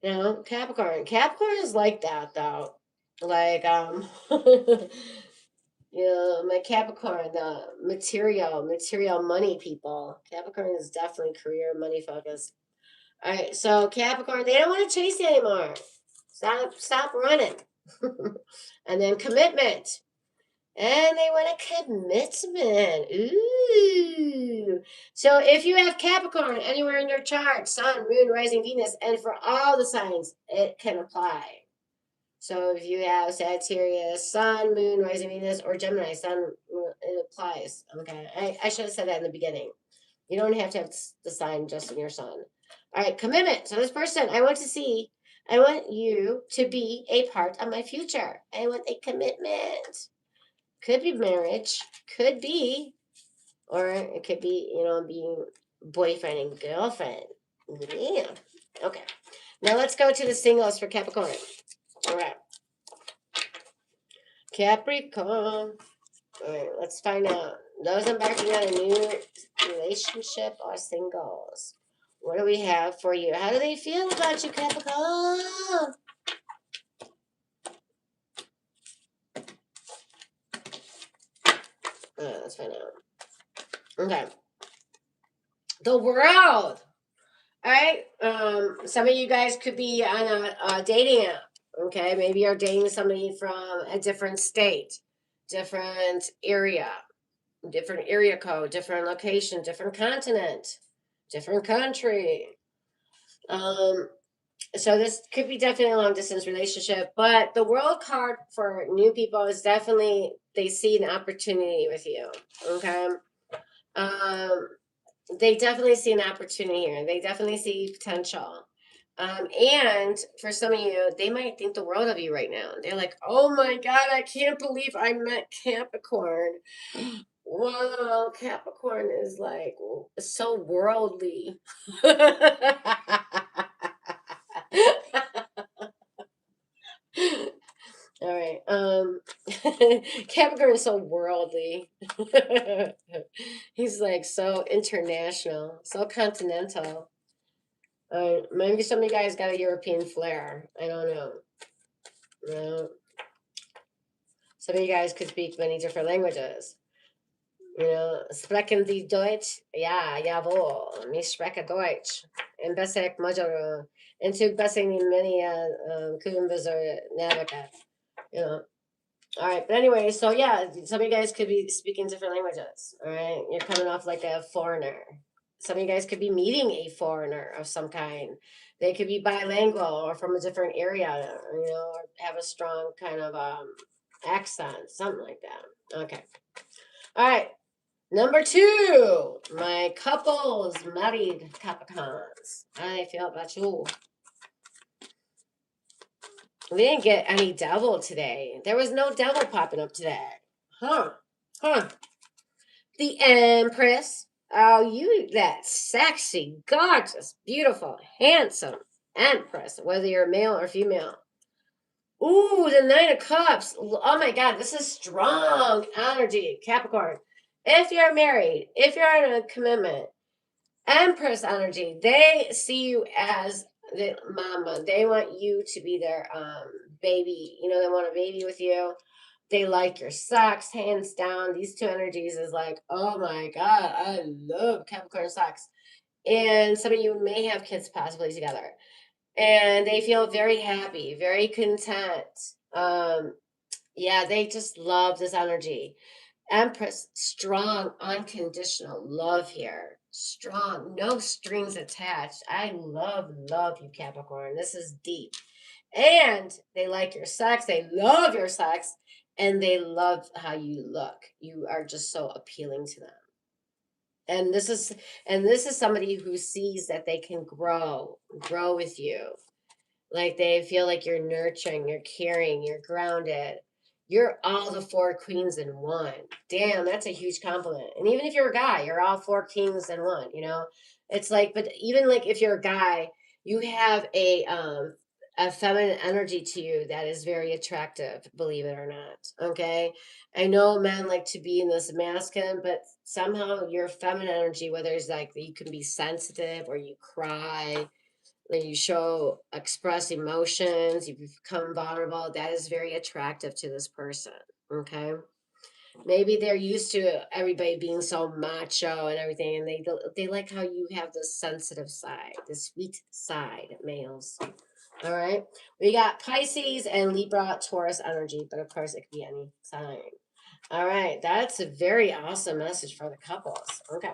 Capricorn. Capricorn is like that, though. Like, my Capricorn, the material money people. Capricorn is definitely career money focused. All right, so Capricorn, they don't want to chase you anymore. Stop running. And then commitment. And they want a commitment. Ooh. So if you have Capricorn anywhere in your chart, Sun, Moon, Rising, Venus, and for all the signs, it can apply. So if you have Sagittarius, Sun, Moon, Rising, Venus, or Gemini, Sun, it applies. Okay, I should have said that in the beginning. You don't have to have the sign just in your sun. All right, commitment. So this person, I want you to be a part of my future. I want a commitment. Could be marriage, could be, or it could be, being boyfriend and girlfriend. Yeah. Okay. Now let's go to the singles for Capricorn. All right. Capricorn. All right, let's find out. Those embarking on a new relationship or singles. What do we have for you? How do they feel about you, Capricorn? Let's find out. Okay. The world. All right. Some of you guys could be on a dating app. Okay. Maybe you're dating somebody from a different state, different area code, different location, different continent, different country. So this could be definitely a long distance relationship, but the world card for new people is definitely they see an opportunity with you. Okay. They definitely see an opportunity here. They definitely see potential. And for some of you, they might think the world of you right now. They're like, oh my God, I can't believe I met Capricorn. Wow, Capricorn is like so worldly. All right. Capricorn is so worldly. He's like so international, so continental. Maybe some of you guys got a European flair. I don't know. Some of you guys could speak many different languages. Sprechen Sie Deutsch? Ja, jawohl. Ich spreche Deutsch. En besser magyar. En tu besser ni many kumbazar navigat. All right, but anyway, so yeah, some of you guys could be speaking different languages. All right, you're coming off like a foreigner. Some of you guys could be meeting a foreigner of some kind. They could be bilingual or from a different area, or have a strong kind of accent, something like that. Okay. All right. Number 2, my couples, married Capricorns. How do they feel about you? We didn't get any devil today. There was no devil popping up today. Huh. The Empress. Oh, you, that sexy, gorgeous, beautiful, handsome Empress, whether you're male or female. Ooh, the Nine of Cups. Oh my God, this is strong energy, Capricorn. If you're married, if you're in a commitment, Empress energy, they see you as the mama. They want you to be their baby. They want a baby with you. They like your sex, hands down. These two energies is like, oh my God, I love Capricorn sex. And some of you may have kids possibly together. And they feel very happy, very content. Yeah, they just love this energy. Empress, strong, unconditional love here. Strong, no strings attached. I love you, Capricorn. This is deep. And they like your sex. They love your sex. And they love how you look. You are just so appealing to them. And this is somebody who sees that they can grow with you. Like they feel like you're nurturing, you're caring, you're grounded. You're all the 4 queens in one. Damn, that's a huge compliment. And even if you're a guy, you're all 4 kings in one, It's like, but even like if you're a guy, you have a feminine energy to you that is very attractive, believe it or not. Okay. I know men like to be in this masculine, but somehow your feminine energy, whether it's like you can be sensitive or you cry, when you express emotions, you become vulnerable, that is very attractive to this person. Okay. Maybe they're used to everybody being so macho and everything, and they like how you have the sensitive side, the sweet side, males. All right. We got Pisces and Libra, Taurus energy, but of course it could be any sign. All right. That's a very awesome message for the couples. Okay.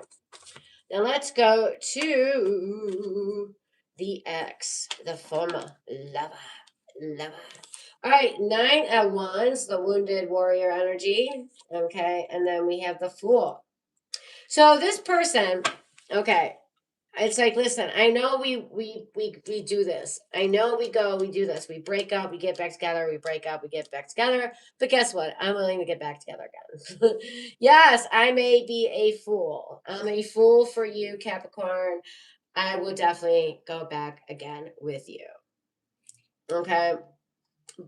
Now let's go to the X, the former lover. All right, 9 of Wands, the wounded warrior energy. Okay, and then we have the Fool. So this person, okay, It's like, listen, I know we do this. I know we do this. We break up, we get back together, we break up, we get back together. But guess what? I'm willing to get back together again. Yes, I may be a fool. I'm a fool for you, Capricorn. I will definitely go back again with you. Okay.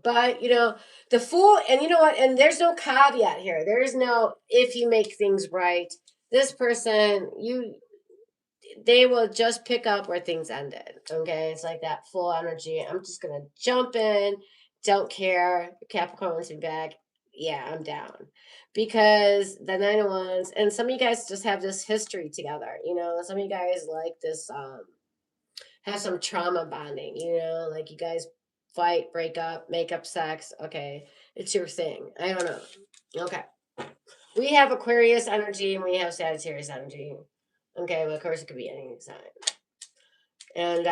But the fool, and you know what? And there's no caveat here. There is no if you make things right. This person, they will just pick up where things ended. Okay, it's like that full energy. I'm just gonna jump in. Don't care. Capricorn wants me back. Yeah, I'm down. Because the 9 of Wands, and some of you guys just have this history together. Some of you guys like this. Have some trauma bonding, like you guys fight, break up, make up sex. Okay, it's your thing. I don't know. Okay. We have Aquarius energy and we have Sagittarius energy. Okay, well, of course, it could be any sign. And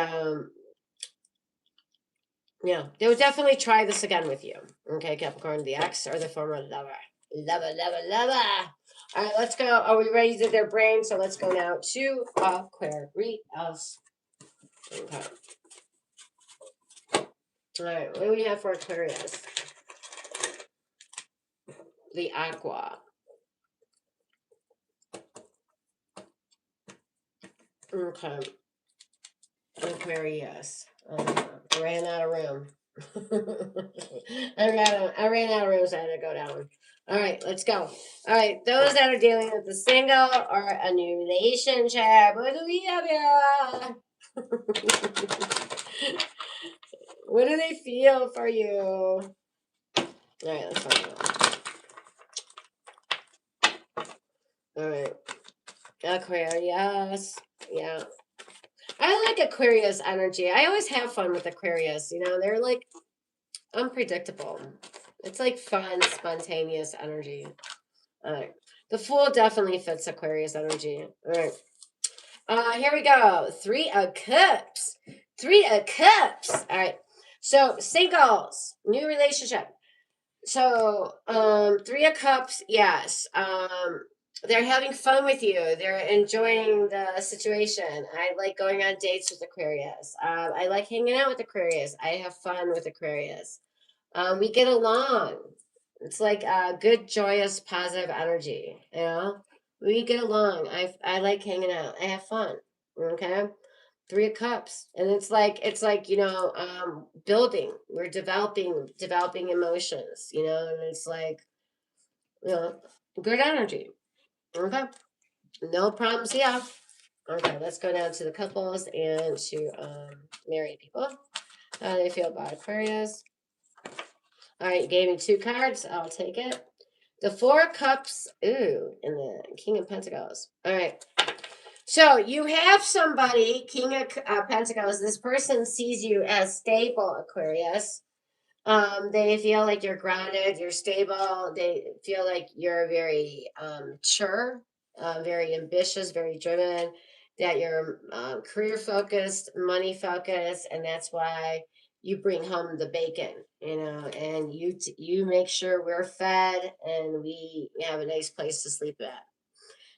yeah, they would definitely try this again with you. Okay, Capricorn, the ex or the former lover. Lover, lover, lover. All right, let's go. Are we ready to do their brain? So let's go now to Aquarius. Okay. All right, what do we have for Aquarius? The Aqua. Okay. Aquarius. I ran out of room. I ran out of room, so I had to go down. All right, let's go. All right, those that are dealing with a single or a new relationship, what do we have here? What do they feel for you? All right, let's find out. All right, Aquarius. Yeah. I like Aquarius energy. I always have fun with Aquarius. They're like unpredictable. It's like fun, spontaneous energy. All right. The Fool definitely fits Aquarius energy. All right. Here we go. 3 of Cups. 3 of Cups. All right. So singles, new relationship. So 3 of Cups, yes. They're having fun with you. They're enjoying the situation. I like going on dates with Aquarius. I like hanging out with Aquarius. I have fun with Aquarius. We get along. It's like good, joyous, positive energy. We get along. I like hanging out. I have fun. Okay, 3 of Cups, and it's like building. We're developing emotions. And it's like good energy. Okay, no problems here. Okay, let's go down to the couples and to married people. How do they feel about Aquarius? All right, you gave me 2 cards. I'll take it. The 4 of Cups. Ooh, and the King of Pentacles. All right. So you have somebody, King of Pentacles. This person sees you as stable, Aquarius. They feel like you're grounded, you're stable. They feel like you're very mature, very ambitious, very driven. That you're career focused, money focused, and that's why you bring home the bacon, and you make sure we're fed and we have a nice place to sleep at.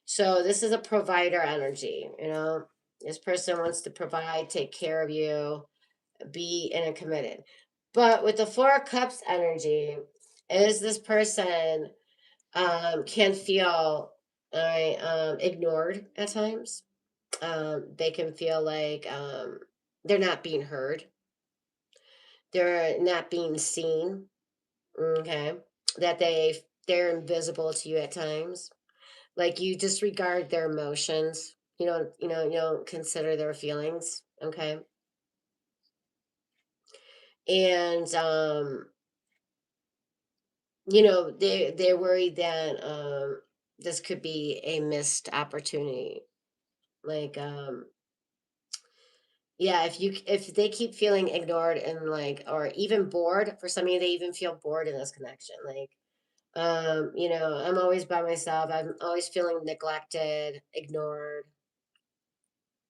So this is a provider energy. This person wants to provide, take care of you, be in a committed. But with the 4 of Cups energy, is this person can feel ignored at times. They can feel like they're not being heard. They're not being seen. Okay, that they're invisible to you at times. Like you disregard their emotions. You don't consider their feelings. Okay, and they're worried that this could be a missed opportunity. Like yeah, if they keep feeling ignored and like or even bored, for some of you they even feel bored in this connection. Like I'm always by myself. I'm always feeling neglected, ignored,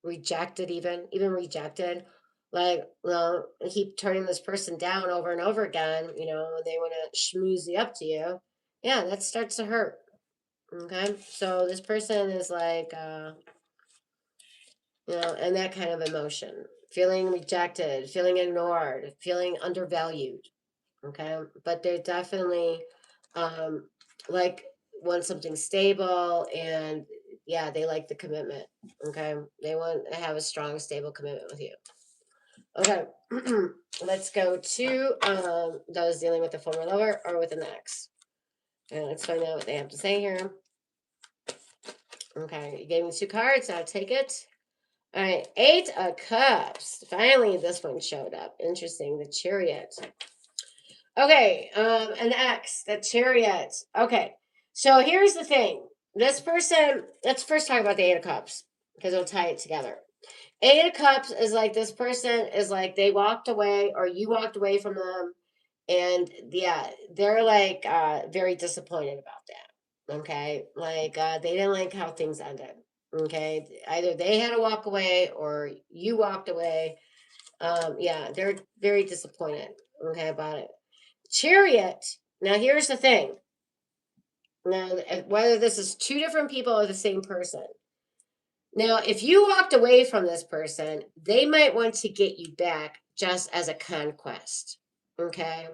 rejected, even rejected. Like, well, I keep turning this person down over and over again, when they want to schmoozy up to you. Yeah, that starts to hurt. Okay. So this person is like, you know, and that kind of emotion, feeling rejected, feeling ignored, feeling undervalued. Okay, but they're definitely um, like want something stable, and yeah, they like the commitment. Okay, they want to have a strong, stable commitment with you. Okay, let's go to those dealing with the former lover or with an ex. And let's find out what they have to say here. Okay, you gave me 2 cards. I'll take it. All right, 8 of Cups. Finally, this one showed up. Interesting. The Chariot. Okay, an ex, the Chariot. Okay, so here's the thing. This person. Let's first talk about the 8 of Cups because it'll tie it together. 8 of Cups is like this person is like they walked away or you walked away from them, and yeah, they're like very disappointed about that. Okay, like they didn't like how things ended. Okay, either they had to walk away or you walked away. Yeah, they're very disappointed. Okay, about it. Chariot. Now here's the thing. Now whether this is 2 different people or the same person. Now, if you walked away from this person, they might want to get you back just as a conquest. Okay.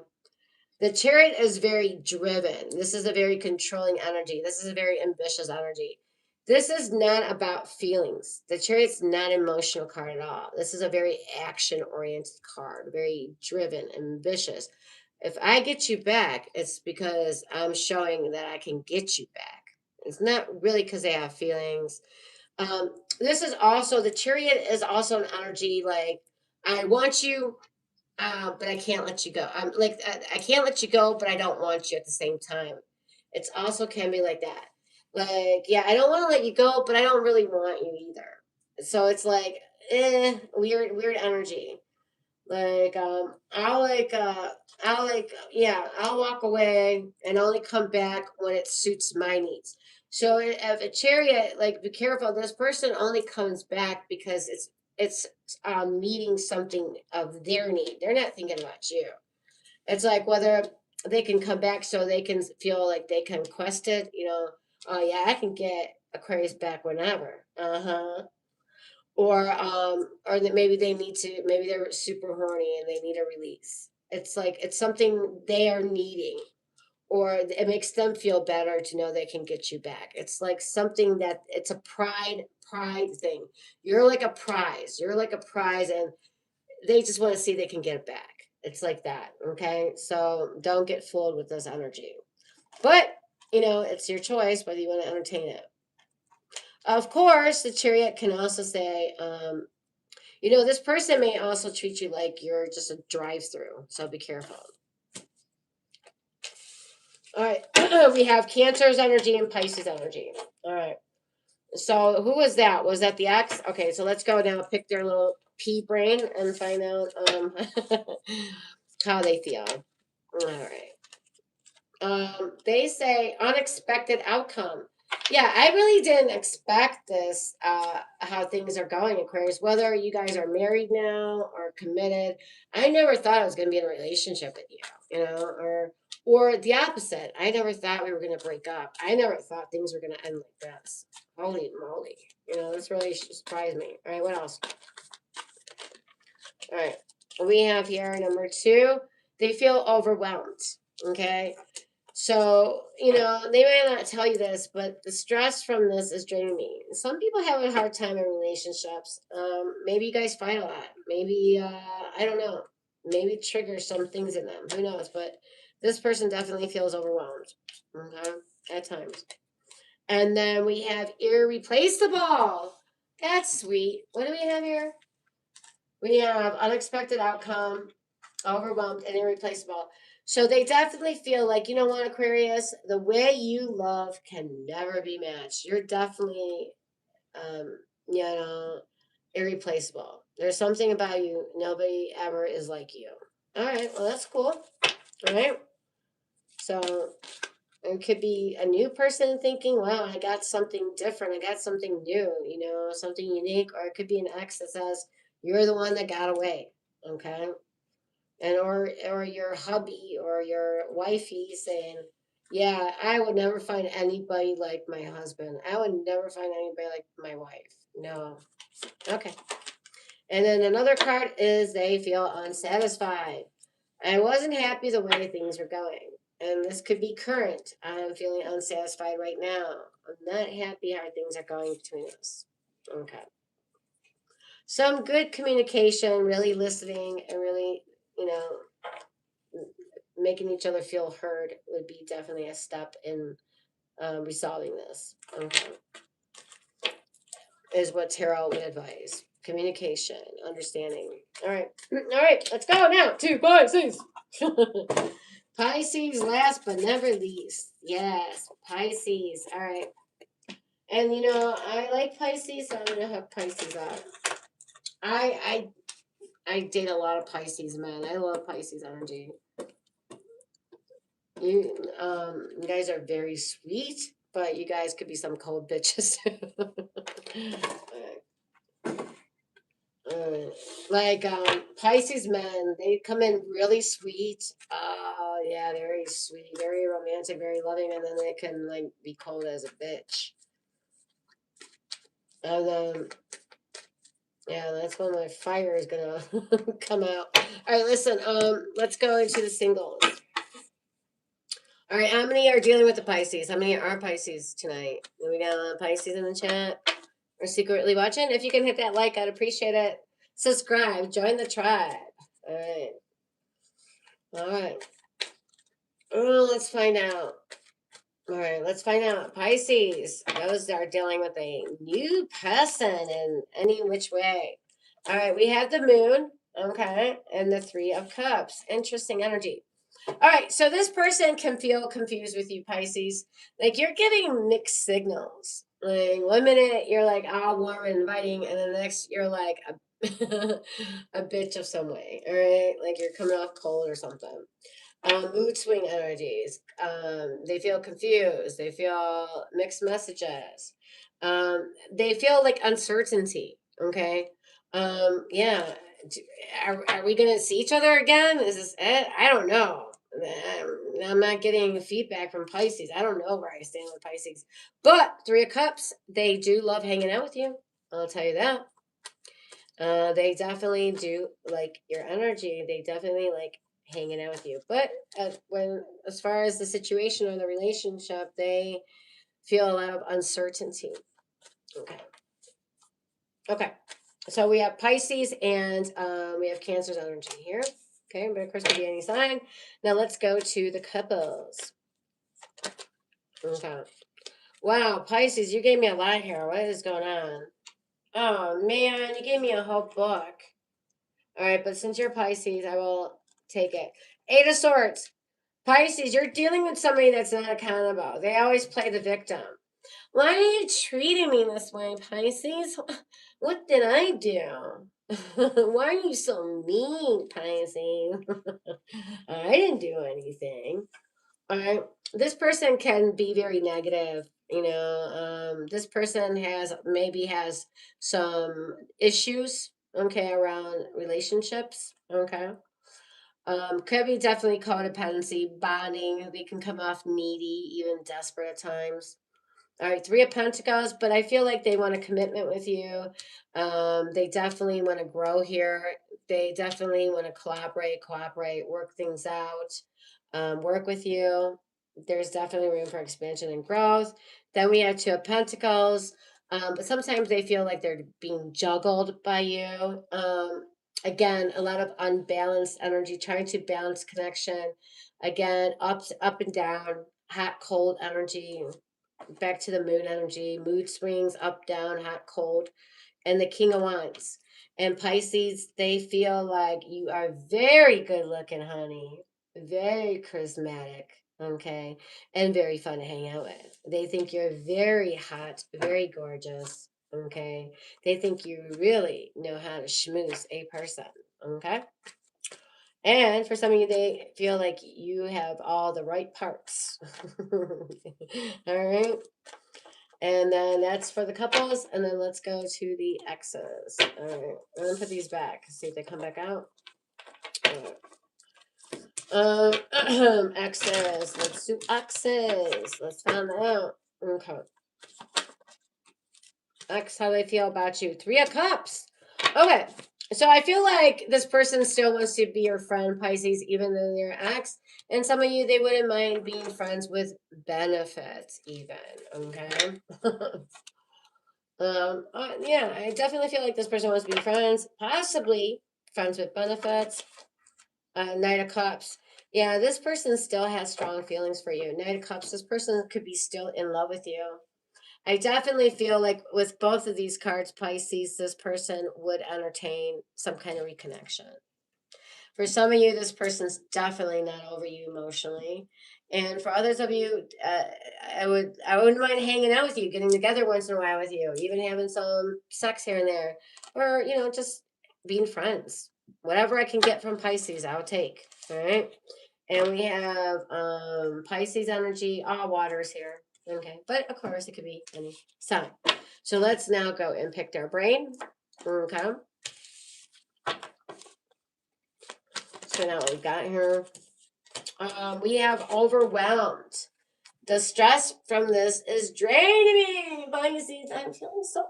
The Chariot is very driven. This is a very controlling energy. This is a very ambitious energy. This is not about feelings. The Chariot's not an emotional card at all. This is a very action oriented card, very driven, ambitious. If I get you back, it's because I'm showing that I can get you back. It's not really because they have feelings. This is also, the Chariot is also an energy like, I want you, but I can't let you go. I'm like I can't let you go, but I don't want you at the same time. It's also can be like that. Like, yeah, I don't want to let you go, but I don't really want you either. So it's like, weird energy. Like, yeah, I'll walk away and only come back when it suits my needs. So if a Chariot, like, be careful. This person only comes back because it's meeting something of their need. They're not thinking about you. It's like whether they can come back so they can feel like they can quest it. You know, oh yeah, I can get Aquarius back whenever. Uh-huh. Or that maybe they need to, maybe they're super horny and they need a release. It's like it's something they are needing, or it makes them feel better to know they can get you back. It's like something that it's a pride thing. You're like a prize. You're like a prize, and they just want to see they can get it back. It's like that. Okay, so don't get fooled with this energy. But you know, it's your choice whether you want to entertain it. Of course, the Chariot can also say, you know, this person may also treat you like you're just a drive-through, so be careful. All right, we have Cancer's energy and Pisces energy. All right, so who was that? Was that the ex? Okay, so let's go now, pick their little pea brain and find out how they feel. All right. They say unexpected outcome. Yeah, I really didn't expect this, how things are going, Aquarius, whether you guys are married now or committed. I never thought I was going to be in a relationship with you, you know, or the opposite. I never thought we were going to break up. I never thought things were going to end like this. Holy moly. You know, this really surprised me. All right, what else? All right. We have here number 2. They feel overwhelmed. Okay. So, you know, they might not tell you this, but the stress from this is draining me. Some people have a hard time in relationships. Maybe you guys fight a lot. Maybe, I don't know. Maybe it triggers some things in them. Who knows? But this person definitely feels overwhelmed. Okay. At times. And then we have irreplaceable. That's sweet. What do we have here? We have unexpected outcome, overwhelmed, and irreplaceable. So they definitely feel like, you know what, Aquarius, the way you love can never be matched. You're definitely, you know, irreplaceable. There's something about you. Nobody ever is like you. All right. Well, that's cool. All right. So it could be a new person thinking, wow, I got something different. I got something new, you know, something unique. Or it could be an ex that says, you're the one that got away. Okay. And or your hubby or your wifey saying, yeah, I would never find anybody like my husband. I would never find anybody like my wife. No. Okay. And then another card is they feel unsatisfied. I wasn't happy the way things were going. And this could be current. I'm feeling unsatisfied right now. I'm not happy how things are going between us. Okay. Some good communication, really listening, and really, you know, making each other feel heard would be definitely a step in resolving this. Okay. Is what tarot would advise. Communication, understanding. All right. All right. Let's go now to Pisces. Pisces, last but never least. Yes, Pisces. All right. And you know, I like Pisces, so I'm gonna hook Pisces up. I date a lot of Pisces men. I love Pisces energy. You guys are very sweet, but you guys could be some cold bitches. Like Pisces men, they come in really sweet. Oh yeah, very sweet, very romantic, very loving, and then they can like be cold as a bitch. And then yeah, that's when my fire is gonna come out. All right, listen. Let's go into the singles. All right, how many are dealing with the Pisces? How many are Pisces tonight? We got a lot of Pisces in the chat. Or secretly watching. If you can hit that like, I'd appreciate it. Subscribe, join the tribe. All right. All right. Oh, let's find out. All right, let's find out. Pisces, those are dealing with a new person in any which way. All right, we have the moon, okay, and the 3 of cups. Interesting energy. All right, so this person can feel confused with you, Pisces. Like you're getting mixed signals. Like 1 minute you're like all warm and inviting, and then the next you're like a, a bitch of some way. All right, like you're coming off cold or something. Mood swing energies. They feel confused. They feel mixed messages. They feel like uncertainty. Okay. Yeah. Are we going to see each other again? Is this it? I don't know. I'm not getting feedback from Pisces. I don't know where I stand with Pisces. But 3 of Cups, they do love hanging out with you. I'll tell you that. They definitely do like your energy. They definitely like hanging out with you. But as far as the situation or the relationship, they feel a lot of uncertainty. Okay. Okay. So we have Pisces and we have Cancer's energy here. Okay, but of course could be any sign. Now let's go to the couples. Okay. Wow, Pisces, you gave me a lot here. What is going on? Oh man, you gave me a whole book. All right, but since you're Pisces, I will take it. 8 of Swords. Pisces, you're dealing with somebody that's not accountable. They always play the victim. Why are you treating me this way, Pisces? What did I do? Why are you so mean, Pisces? I didn't do anything. All right. This person can be very negative. You know, this person maybe has some issues, okay, around relationships, okay. Could be definitely codependency, bonding. They can come off needy, even desperate at times. All right, 3 of Pentacles, but I feel like they want a commitment with you. They definitely want to grow here. They definitely want to cooperate, work things out, work with you. There's definitely room for expansion and growth. Then we have 2 of Pentacles, but sometimes they feel like they're being juggled by you. Again, a lot of unbalanced energy, trying to balance connection. Again, up and down, hot, cold energy. Back to the moon energy, mood swings, up, down, hot, cold, and the King of Wands. And Pisces, they feel like you are very good looking, honey, very charismatic, okay, and very fun to hang out with. They think you're very hot, very gorgeous, okay. They think you really know how to schmooze a person, okay. And for some of you, they feel like you have all the right parts. All right. And then that's for the couples. And then let's go to the exes. All right. I'm going to put these back. See if they come back out. Exes. Let's do exes. Let's find out. Okay. X, how they feel about you. 3 of Cups. Okay. So I feel like this person still wants to be your friend, Pisces, even though they're ex. And some of you, they wouldn't mind being friends with benefits, even. Okay. Yeah, I definitely feel like this person wants to be friends, possibly friends with benefits. Knight of Cups. Yeah, this person still has strong feelings for you. Knight of Cups, this person could be still in love with you. I definitely feel like with both of these cards, Pisces, this person would entertain some kind of reconnection. For some of you, this person's definitely not over you emotionally. And for others of you, I wouldn't mind hanging out with you, getting together once in a while with you, even having some sex here and there, or just being friends. Whatever I can get from Pisces, I'll take. All right. And we have Pisces energy, all waters here. Okay. But of course, it could be any sign. So let's now go and pick their brain. Okay. So now what we got here. We have overwhelmed. The stress from this is draining me. Pisces, I'm feeling so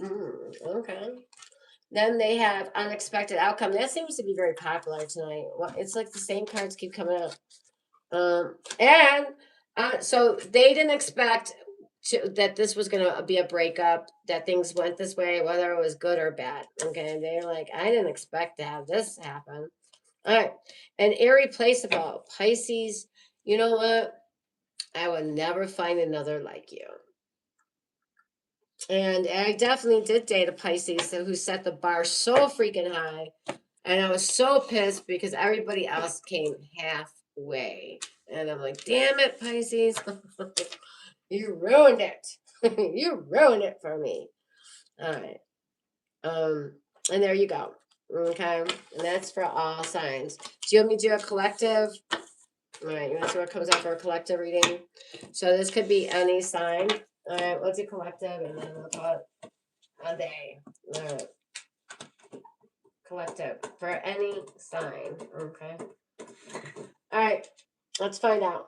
overwhelmed. Okay. Then they have unexpected outcome. That seems to be very popular tonight. Well, it's like the same cards keep coming up. So they didn't expect that this was going to be a breakup, that things went this way, whether it was good or bad. Okay. They're like, I didn't expect to have this happen. All right. And irreplaceable. Pisces, you know what? I would never find another like you. And I definitely did date a Pisces who set the bar so freaking high. And I was so pissed because everybody else came halfway. And I'm like, damn it, Pisces. You ruined it. You ruined it for me. All right. And there you go. Okay. And that's for all signs. Do you want me to do a collective? All right. You want to see what comes out for a collective reading? So this could be any sign. All right. Let's do collective and then we'll call it a day. All right. Collective for any sign. Okay. All right. Let's find out.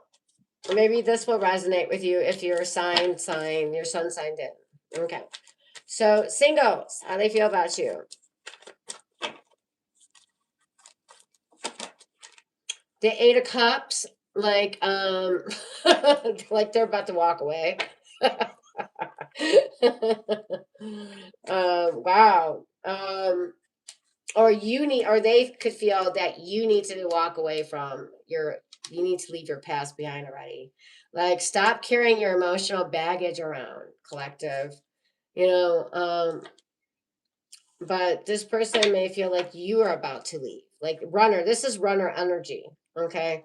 Maybe this will resonate with you if your sign, your sun signed in. Okay. So singles, how they feel about you? The 8 of Cups, like like they're about to walk away. Wow. Or they could feel that you need to walk away from you need to leave your past behind already. Like, stop carrying your emotional baggage around, collective. But this person may feel like you are about to leave. Like runner, this is runner energy. Okay.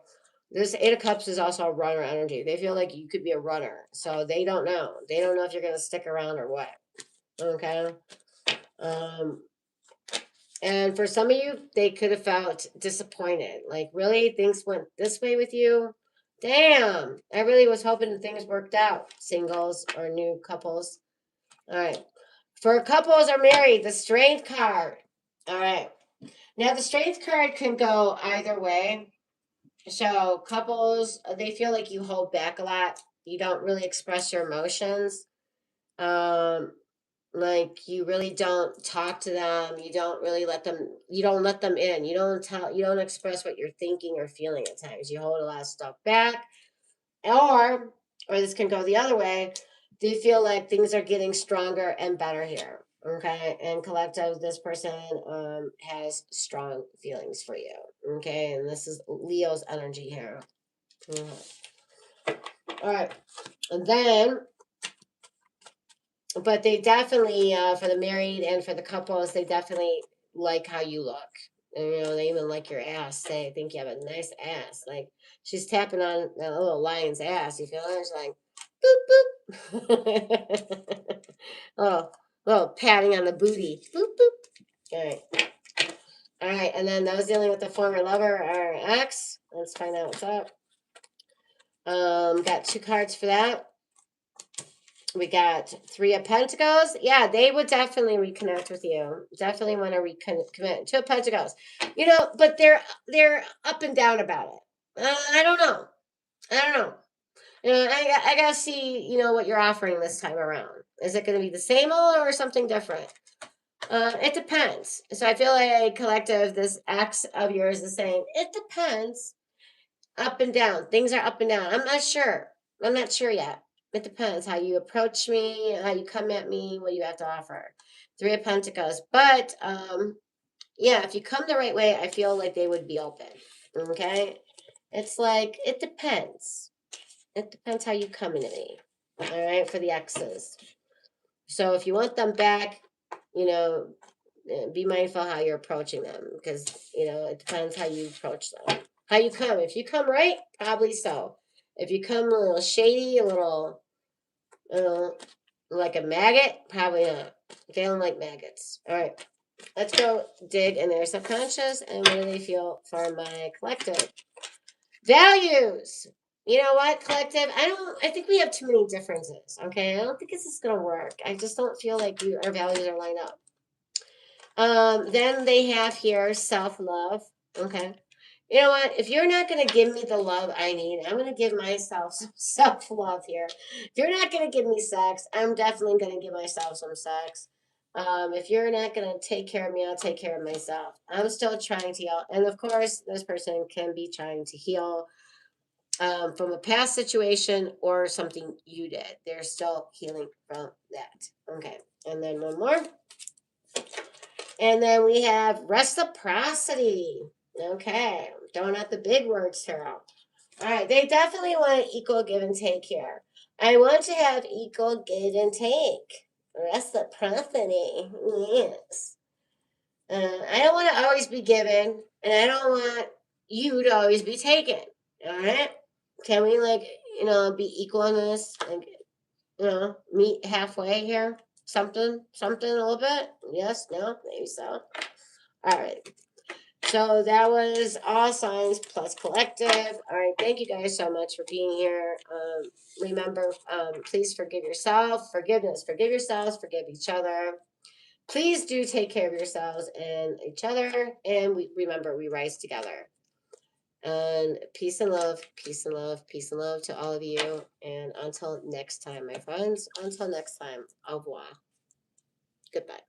This 8 of Cups is also a runner energy. They feel like you could be a runner. So they don't know. They don't know if you're going to stick around or what. Okay. And for some of you, they could have felt disappointed. Like, really? Things went this way with you? Damn. I really was hoping that things worked out. Singles or new couples. All right. For couples or married, the Strength card. All right. Now, the Strength card can go either way. So couples, they feel like you hold back a lot. You don't really express your emotions. Like, you really don't talk to them. You don't really let them in. You don't express what you're thinking or feeling at times. You hold a lot of stuff back. Or this can go the other way. They feel like things are getting stronger and better here. Okay. And collective, this person has strong feelings for you. Okay. And this is Leo's energy here. All right. And then, but they definitely, for the married and for the couples, they definitely like how you look. And, they even like your ass. They think you have a nice ass. Like, she's tapping on that little lion's ass. You feel it? It's like, boop, boop. little patting on the booty. Boop, boop. All right. All right. And then those dealing with the former lover or ex. Let's find out what's up. Got 2 cards for that. We got 3 of Pentacles. Yeah, they would definitely reconnect with you. Definitely want to recommit. 2 of Pentacles. But they're up and down about it. I don't know. I gotta see, what you're offering this time around. Is it gonna be the same old or something different? It depends. So I feel like collective, this X of yours is saying, it depends. Up and down. Things are up and down. I'm not sure. I'm not sure yet. It depends how you approach me, how you come at me, what you have to offer. Three of Pentacles. But yeah, if you come the right way, I feel like they would be open. Okay? It's like, it depends. It depends how you come into me. All right, for the X's. So if you want them back, be mindful how you're approaching them, because it depends how you approach them, how you come. If you come right, probably so. If you come a little shady, a little like a maggot, probably not. They don't like maggots. All right, let's go dig in their subconscious, and what do they feel for my collective values? You know what, collective? I think we have too many differences. Okay, I don't think this is gonna work. I just don't feel like our values are lined up. Then they have here self-love. Okay. You know what? If you're not going to give me the love I need, I'm going to give myself some self-love here. If you're not going to give me sex, I'm definitely going to give myself some sex. If you're not going to take care of me, I'll take care of myself. I'm still trying to heal. And of course, this person can be trying to heal from a past situation or something you did. They're still healing from that. Okay. And then one more. And then we have reciprocity. Okay, I'm throwing out the big words, Tarot. All right, they definitely want equal give and take here. I want to have equal give and take. Reciprocity, yes. I don't want to always be given, and I don't want you to always be taken. All right? Can we, be equal in this? Meet halfway here? Something a little bit? Yes, no, maybe so. All right. So that was all signs plus collective. All right. Thank you guys so much for being here. Remember, please forgive yourself. Forgiveness. Forgive yourselves. Forgive each other. Please do take care of yourselves and each other. And remember, we rise together. And peace and love, peace and love, peace and love to all of you. And until next time, my friends, until next time, au revoir. Goodbye.